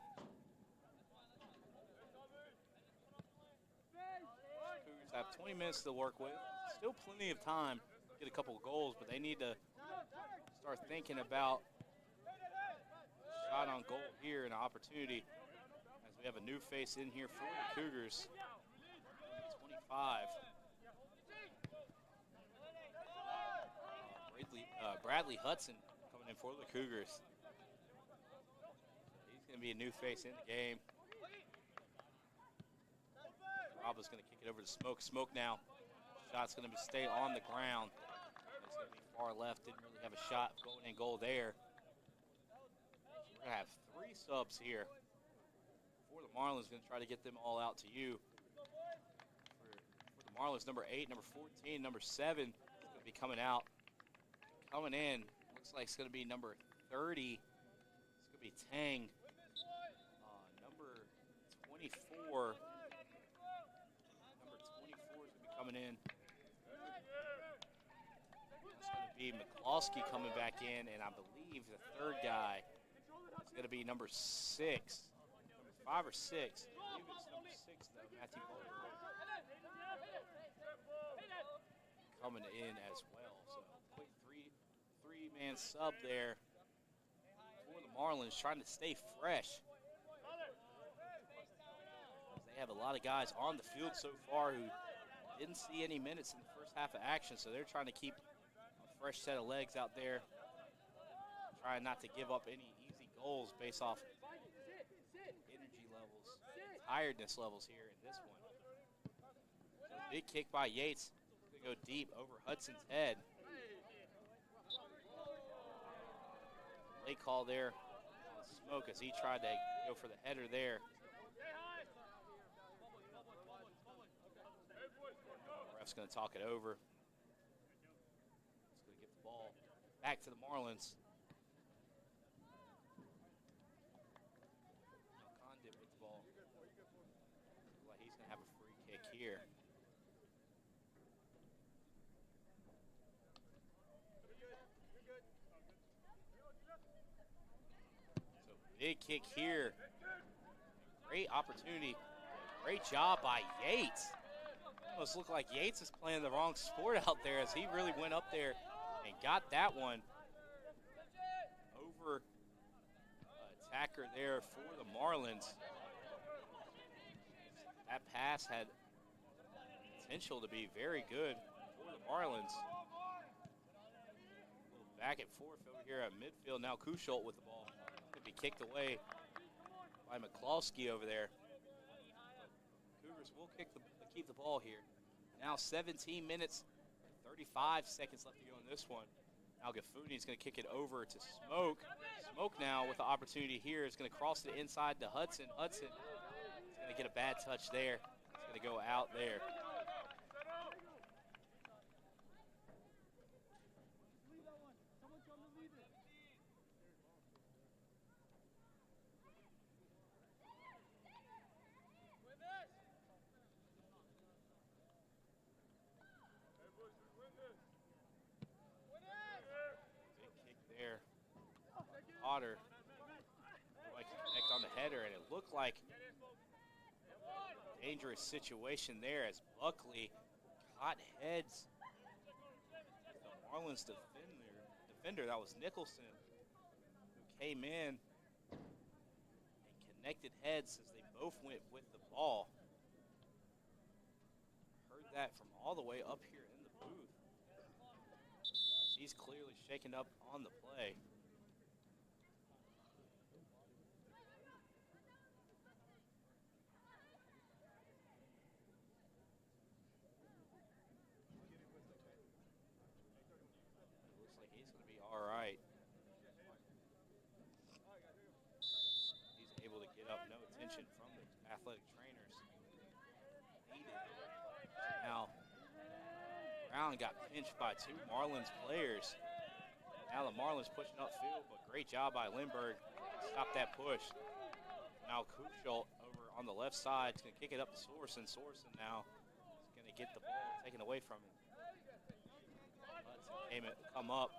Cougars have 20 minutes to work with. Still plenty of time to get a couple of goals, but they need to start thinking about shot on goal here and an opportunity as we have a new face in here for the Cougars. 25. Bradley Hudson coming in for the Cougars. He's going to be a new face in the game. Rob is going to kick it over to Smoke. Smoke now. Shot's going to stay on the ground. It's going to be far left. Didn't really have a shot going in goal there. We're going to have 3 subs here for the Marlins. Going to try to get them all out to you. For the Marlins, number 8, number 14, number 7 is going to be coming out. Coming in, looks like it's going to be number 30. It's going to be Tang. Number 24. Number 24 is going to be coming in. It's going to be McCloskey coming back in, and I believe the third guy is going to be number 6. Number 5 or 6. I believe it's number 6, though, Matthew Bowler. Coming in as well. So quick three-man sub there for the Marlins, trying to stay fresh. They have a lot of guys on the field so far who didn't see any minutes in the first half of action, so they're trying to keep a fresh set of legs out there, trying not to give up any easy goals based off energy levels, tiredness levels here in this one. So big kick by Yates. Go deep over Hudson's head. Late call there on Smoke as he tried to go for the header there. Ref's going to talk it over. He's going to get the ball back to the Marlins. Condit with the ball. Looks like he's going to have a free kick here. Big kick here. Great opportunity. Great job by Yates. Almost looked like Yates is playing the wrong sport out there as he really went up there and got that one over attacker there for the Marlins. That pass had potential to be very good for the Marlins. A little back and forth over here at midfield. Now Kuschult with the ball. Could be kicked away by McCloskey over there. Cougars will keep the ball here. Now 17 minutes, 35 seconds left to go in this one. Now Gifuni is going to kick it over to Smoke. Smoke now with the opportunity here is going to cross it inside to Hudson. Hudson is going to get a bad touch there. It's going to go out there. Potter like to connect on the header, and it looked like a dangerous situation there as Buckley got heads. The Marlins defender, that was Nicholson, who came in and connected heads as they both went with the ball. Heard that from all the way up here in the booth. He's clearly shaken up on the play. Looks like he's going to be all right. He's able to get up, no attention from the athletic trainers. Now, Brown got pinched by two Marlins players. Now the Marlins pushing upfield, but great job by Lindbergh to stop that push. Now Kuchelt over on the left side is going to kick it up to Sorensen. Sorensen now is going to get the ball taken away from him. Hudson come up.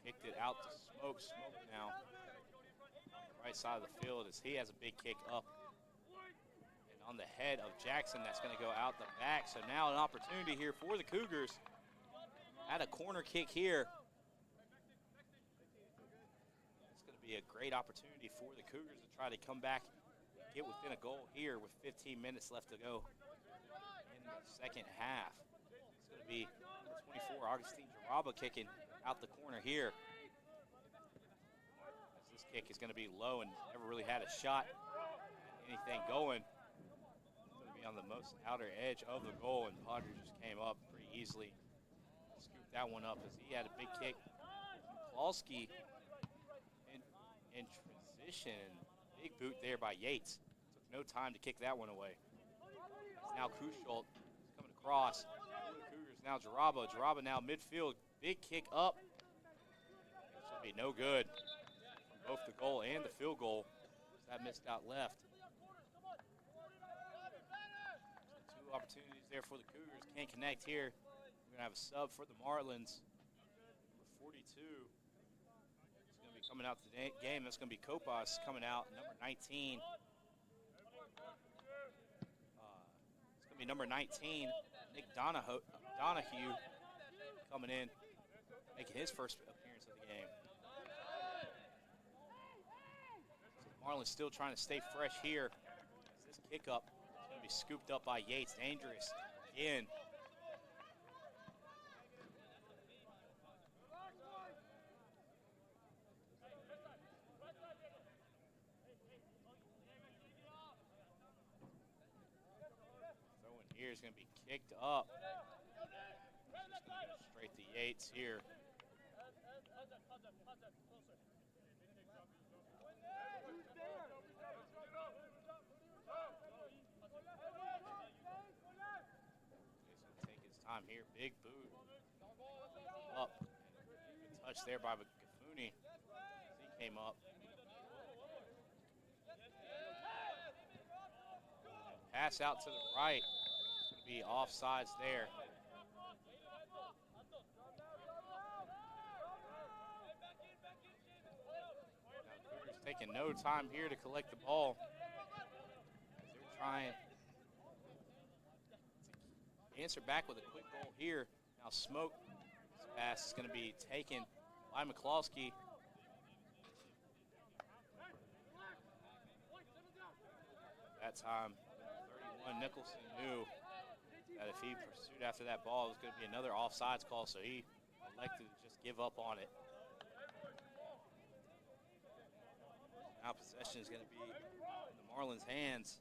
Kicked it out to Smoke. Smoke now right side of the field as he has a big kick up. On the head of Jackson, that's going to go out the back. So now an opportunity here for the Cougars. At a corner kick here. It's going to be a great opportunity for the Cougars to try to come back and get within a goal here with 15 minutes left to go in the second half. It's going to be number 24, Augustine Jaraba, kicking out the corner here. As this kick is going to be low and never really had a shot at anything going. On the most outer edge of the goal, and Podger just came up pretty easily, scooped that one up as he had a big kick. Klawski in transition, big boot there by Yates. Took no time to kick that one away. It's now Kuchelt coming across. The Cougars now Jaraba. Jaraba now midfield, big kick up. It's going to be no good from both the goal and the field goal. That missed out left. Opportunities there for the Cougars. Can't connect here. We're going to have a sub for the Marlins. Number 42 is going to be coming out to the game. That's going to be Copas coming out. Number 19. It's going to be number 19, Nick Donahue coming in, making his first appearance of the game. So the Marlins still trying to stay fresh here. As this kick up. Be scooped up by Yates. Dangerous again. Throw in here is going to be kicked up. It's just going to go straight to Yates here. Time here, big boot up, good touch there by Gafuni as he came up. Pass out to the right, it's going to be offsides there. Now Cougars taking no time here to collect the ball. They're trying answer back with a quick goal here. Now Smoke, this pass is going to be taken by McCloskey. That time, 31 Nicholson knew that if he pursued after that ball, it was going to be another offsides call, so he elected to just give up on it. Now possession is going to be in the Marlins' hands.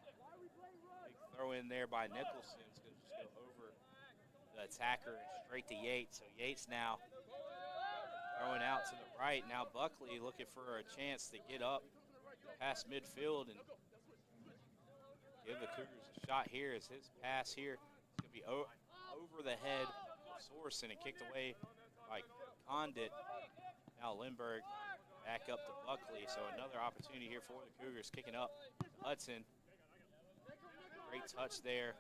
Big throw in there by Nicholson. It's going to just go over the attacker and straight to Yates. So Yates now throwing out to the right. Now Buckley looking for a chance to get up past midfield and give the Cougars a shot here as his pass here is going to be over the head of Sorensen and kicked away by Condit. Now Lindbergh back up to Buckley. So another opportunity here for the Cougars, kicking up to Hudson. Great touch there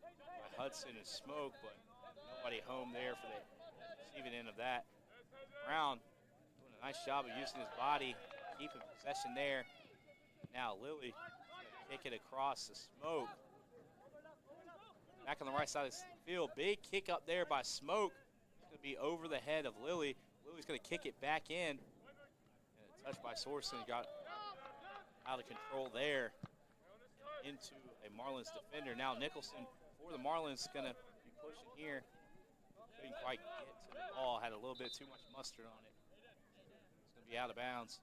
by Hudson and Smoke, but nobody home there for the receiving end of that. Brown doing a nice job of using his body, keeping possession there. Now Lilly kick it across to Smoke. back on the right side of the field. Big kick up there by Smoke. It's going to be over the head of Lily. Lily's going to kick it back in. And a touch by Sorensen got out of control there into a Marlins defender. Now Nicholson for the Marlins going to be pushing here. Couldn't quite get to the ball. Had a little bit too much mustard on it. It's going to be out of bounds.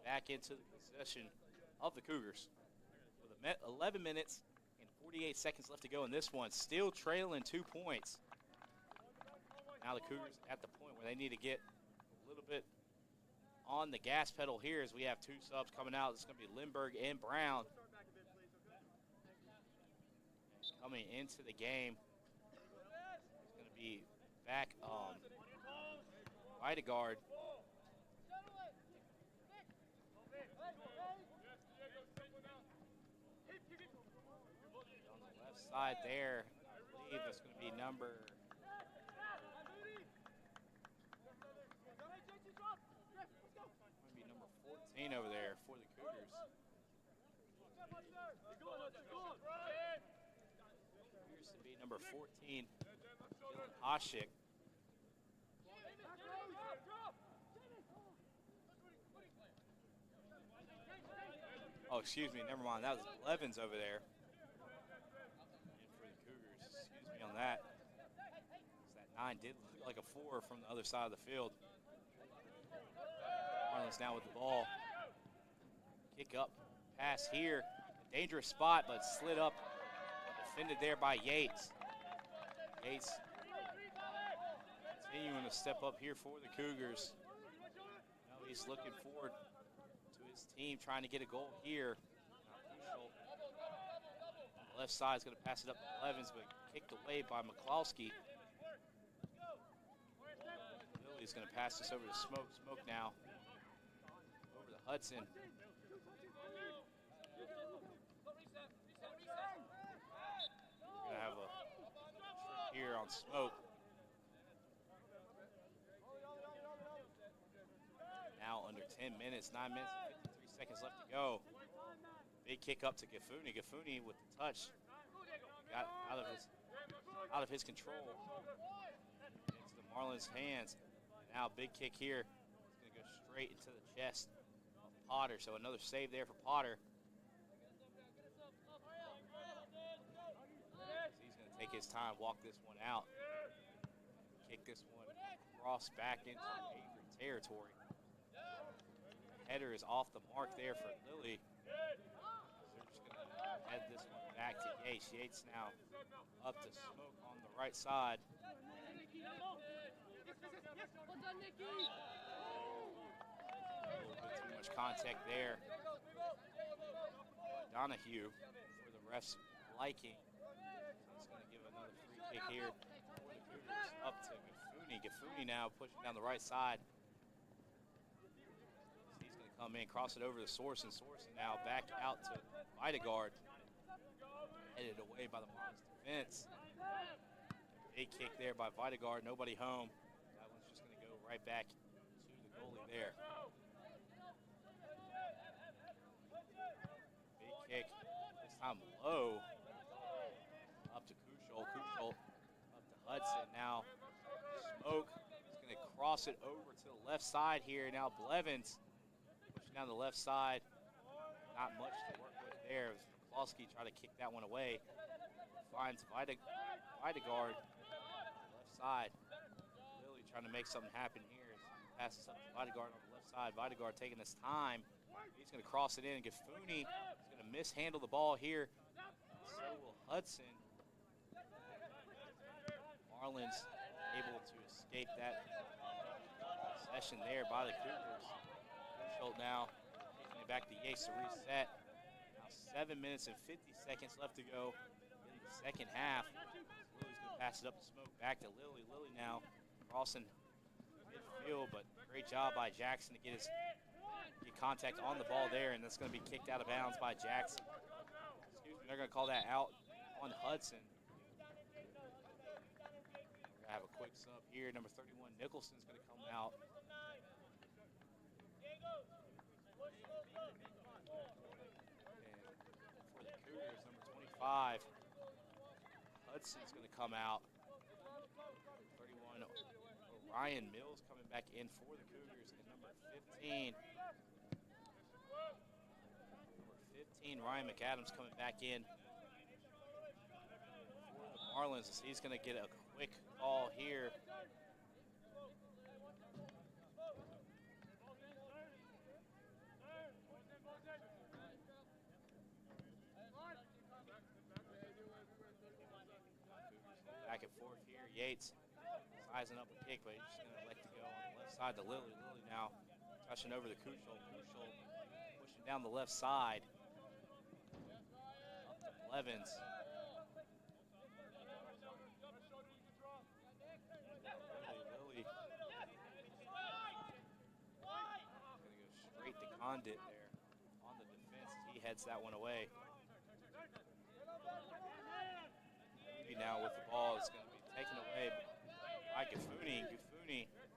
Back into the possession of the Cougars. With 11 minutes and 48 seconds left to go in this one. Still trailing 2 points. Now the Cougars at the point where they need to get a little bit on the gas pedal here as we have 2 subs coming out. It's going to be Lindbergh and Brown. Coming into the game. It's going to be back Videgaard. On the left side there, I believe it's going to be number 14 over there for the Cougars. Appears to be number 14, Dylan Hoshik. Oh, excuse me, never mind. That was Blevins over there. And for the Cougars, excuse me on that. That 9 did look like a 4 from the other side of the field. Marlins now with the ball. Kick up, pass here. A dangerous spot, but slid up. Defended there by Yates. Yates continuing to step up here for the Cougars. Now he's looking forward to his team trying to get a goal here. Crucial. On the left side is going to pass it up to Blevins, but kicked away by McCloskey. Lily's going to pass this over to Smoke. Smoke now over to Hudson. We're going to have a trip here on Smoke. Now under 10 minutes, 9 minutes and 53 seconds left to go. Big kick up to Gafuni. Gafuni with the touch. Got out of his control. Into the Marlins' hands. Now big kick here. It's going to go straight into the chest of Potter. So another save there for Potter. He's going to take his time, walk this one out. Kick this one across back into Averett territory. Header is off the mark there for Lily. They're just going to head this one back to Yates. Yates now up to Smoke on the right side. A little bit too much contact there. Donahue for the ref's liking. He's going to give another free kick here for the Cougars up to Gafuni. Gafuni now pushing down the right side. He's going to come in, cross it over to Sorensen. Sorensen now back out to Videgaard. Headed away by the Marlins defense. Big kick there by Videgaard. Nobody home. That one's just going to go right back to the goalie there. Big kick. This time low. Up to Kuchel. Kuchel up to Hudson. Now Smoke is going to cross it over to the left side here. Now Blevins pushing down the left side. Not much to work with there. McCloskey trying to kick that one away. Finds Videgaard left side. Lily trying to make something happen here. Passes up to Videgaard on the left side. Videgaard taking his time. He's going to cross it in. Gafuni is going to mishandle the ball here. So will Hudson. Marlins able to escape that possession there by the Cougars. Schultz now taking it back to Yates to reset. Now 7 minutes and 50 seconds left to go in the second half. Lily's going to pass it up to Smoke, back to Lily. Lily now crossing midfield, but great job by Jackson to get contact on the ball there, and that's going to be kicked out of bounds by Jackson. Excuse me, they're going to call that out on Hudson. We're going to have a quick sub here. Number 31, Nicholson's going to come out. And for the Cougars, number 25, Hudson's going to come out. 31, Ryan Mills coming back in for the Cougars. And number 15, Ryan McAdams coming back in for the Marlins as he's going to get a quick call here. Back and forth here. Yates sizing up a kick, but he's just going to elect to go on the left side to Lilly. Lilly now touching over the Kuchel. Kuchel pushing down the left side. Up to Blevins. Lilly. Going to go straight to Condit there on the defense as he heads that one away. Now with the ball, it's going to be taken away by Gafuni. Gafuni gets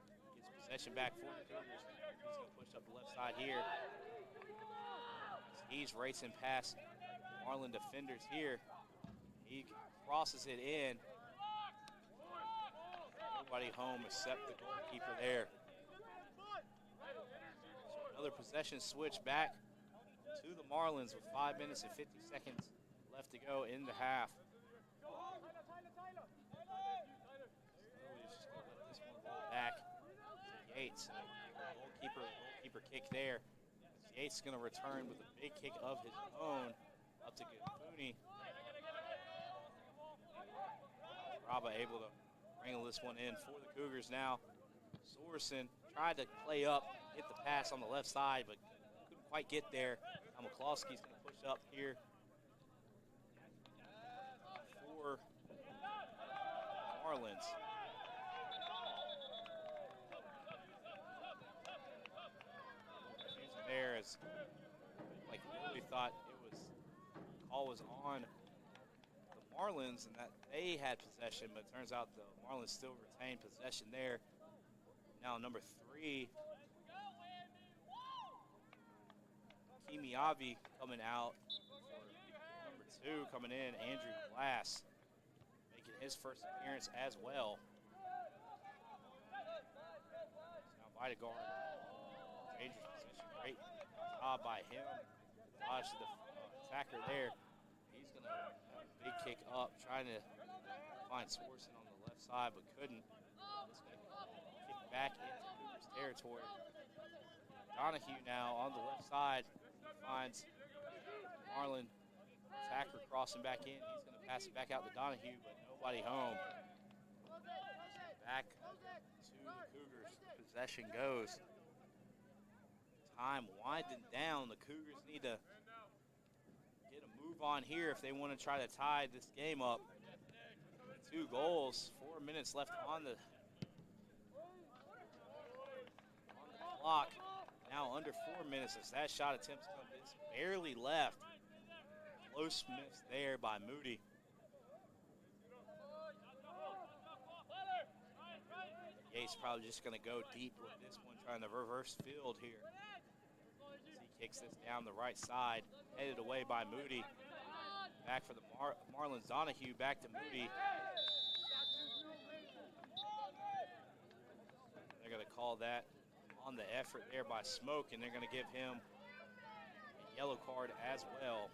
possession back for the Cougars. He's going to push up the left side here. He's racing past Marlin defenders here. He crosses it in. Nobody home except the goalkeeper there. So another possession switch back to the Marlins with 5 minutes and 50 seconds left to go in the half. Just going to let this one roll back to Yates. Goalkeeper kick there. Yates is going to return with a big kick of his own up to Gafuni. Raba able to wrangle this one in for the Cougars now. Sorensen tried to play up, hit the pass on the left side, but couldn't quite get there. Now McCloskey's going to push up here for Marlins. Confusing there as like really thought the call was on the Marlins and that they had possession, but it turns out the Marlins still retained possession there. Now number 3, Kimiavi coming out. Number 2 coming in, Andrew Glass, making his first appearance as well. Now Vitaguard, dangerous position, great job by him. Dodged the attacker there. He's going to have a big kick up, trying to find Swarson on the left side, but couldn't. It's going to kick back into Cougars territory. Donahue now on the left side finds Marlin attacker crossing back in. He's going to pass it back out to Donahue, but nobody home. Back to the Cougars. Possession goes. Time winding down. The Cougars need to get a move on here if they want to try to tie this game up. 2 goals, 4 minutes left on the clock. Now under 4 minutes as that shot attempt is barely left. Close miss there by Moody. Yates probably just going to go deep with this one, trying to reverse field here. As he kicks this down the right side, headed away by Moody. Back for the Marlins. Donahue back to Moody. They're going to call that on the effort there by Smoke, and they're going to give him a yellow card as well.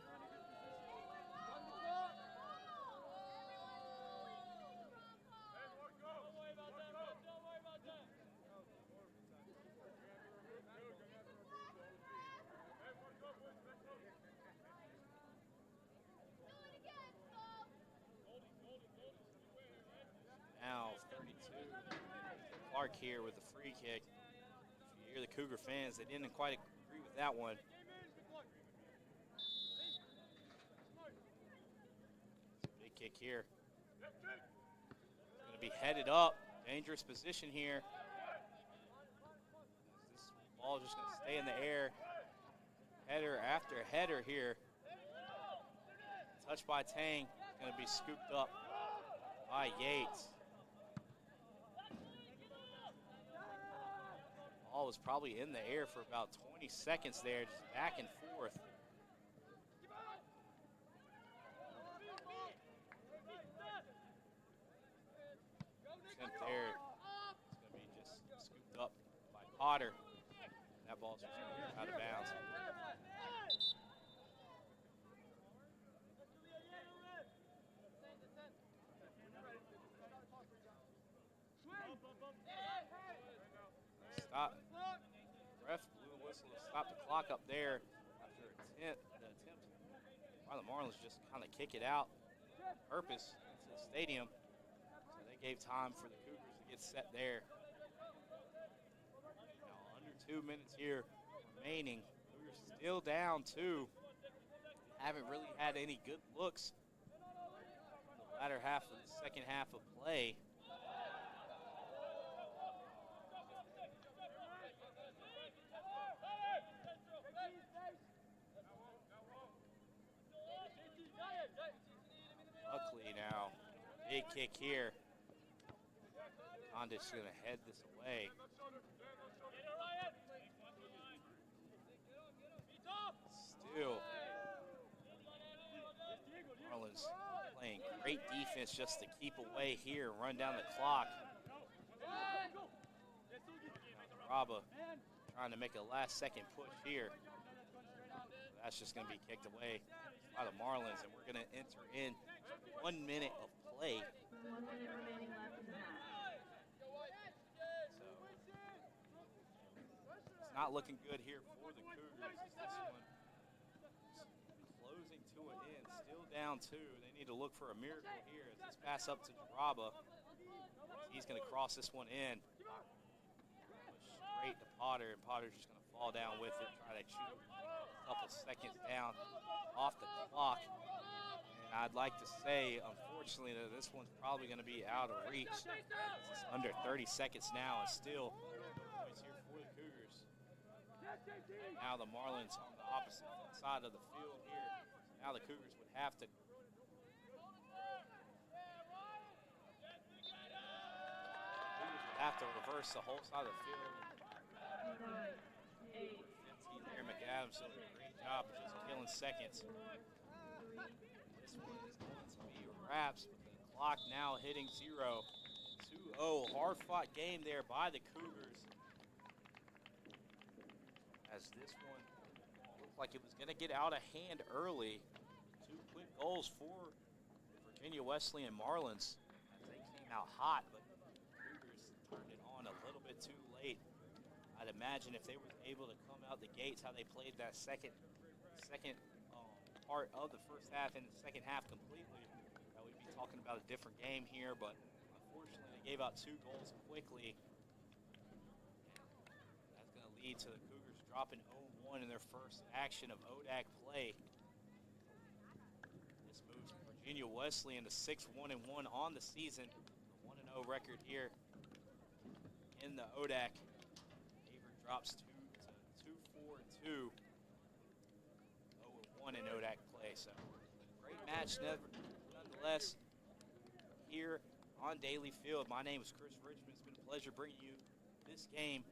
Now 32. Clark here with the free kick. If you hear the Cougar fans, they didn't quite agree with that one. Big kick here. Going to be headed up. Dangerous position here. This ball just going to stay in the air. Header after header here. Touched by Tang. Going to be scooped up by Yates. Ball was probably in the air for about 20 seconds there, just back and forth. Potter. That ball's just out of bounds. Stop. Ref blew a whistle to stop the clock up there after the attempt by the Marlins just kind of kick it out on purpose to the stadium. So they gave time for the Cougars to get set there. Now under 2 minutes here remaining. Cougars still down 2. Haven't really had any good looks in the latter half of the second half of play. Luckily now, big kick here. Condit's going to head this away. Still, Marlins playing great defense just to keep away here and run down the clock. Raba trying to make a last-second push here. That's just going to be kicked away by the Marlins, and we're going to enter in 1 minute of play. So it's not looking good here for the Cougars. This one closing to an end, still down 2. They need to look for a miracle here as this pass up to Jaraba. He's going to cross this one in. Straight to Potter, and Potter's just going to fall down with it, try to chew a couple seconds down off the clock. And I'd like to say, unfortunately, that this one's probably going to be out of reach. It's under 30 seconds now, and still points here for the Cougars. Now the Marlins on the opposite side of the field here. Now the Cougars would have to reverse the whole side of the field. 15 there, McAdams doing a great job of just killing seconds. This one is going to be wraps with the clock now hitting 0. 2-0, hard-fought game there by the Cougars. As this one looked like it was going to get out of hand early. 2 quick goals for the Virginia Wesleyan Marlins as they came out hot, but Cougars turned it on a little bit too late. I'd imagine if they were able to come out the gates how they played that second part of the first half and the second half completely, that we'd be talking about a different game here, but unfortunately they gave out 2 goals quickly. That's going to lead to the Cougars dropping 0-1 in their first action of ODAC play. This moves Virginia Wesleyan to 6-1-1 on the season, a 1-0 record here in the ODAC. Averett drops 2-4-2. 0-1 in ODAC play, so great match nonetheless here on Daly Field. My name is Chris Richmond. It's been a pleasure bringing you this game,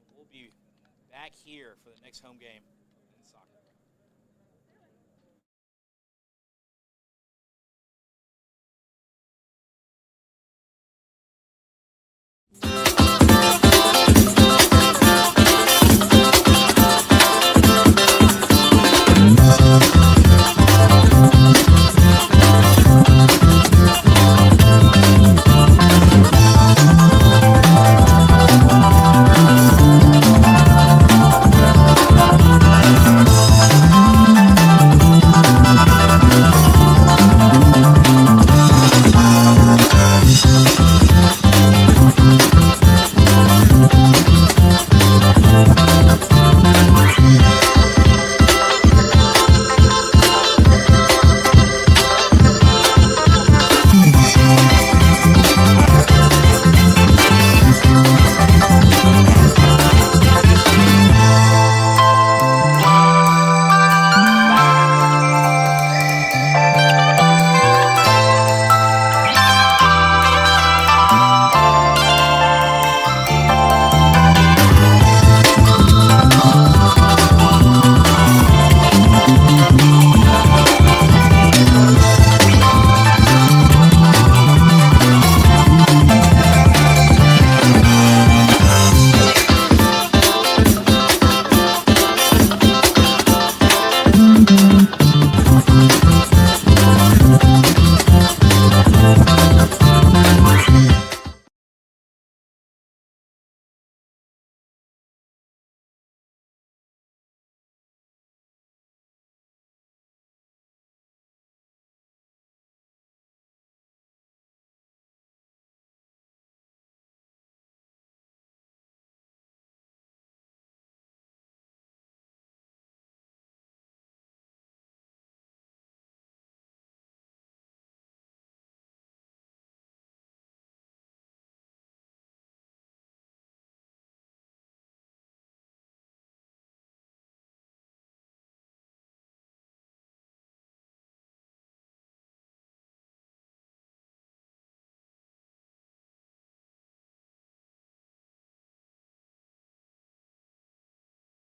and we'll be back here for the next home game.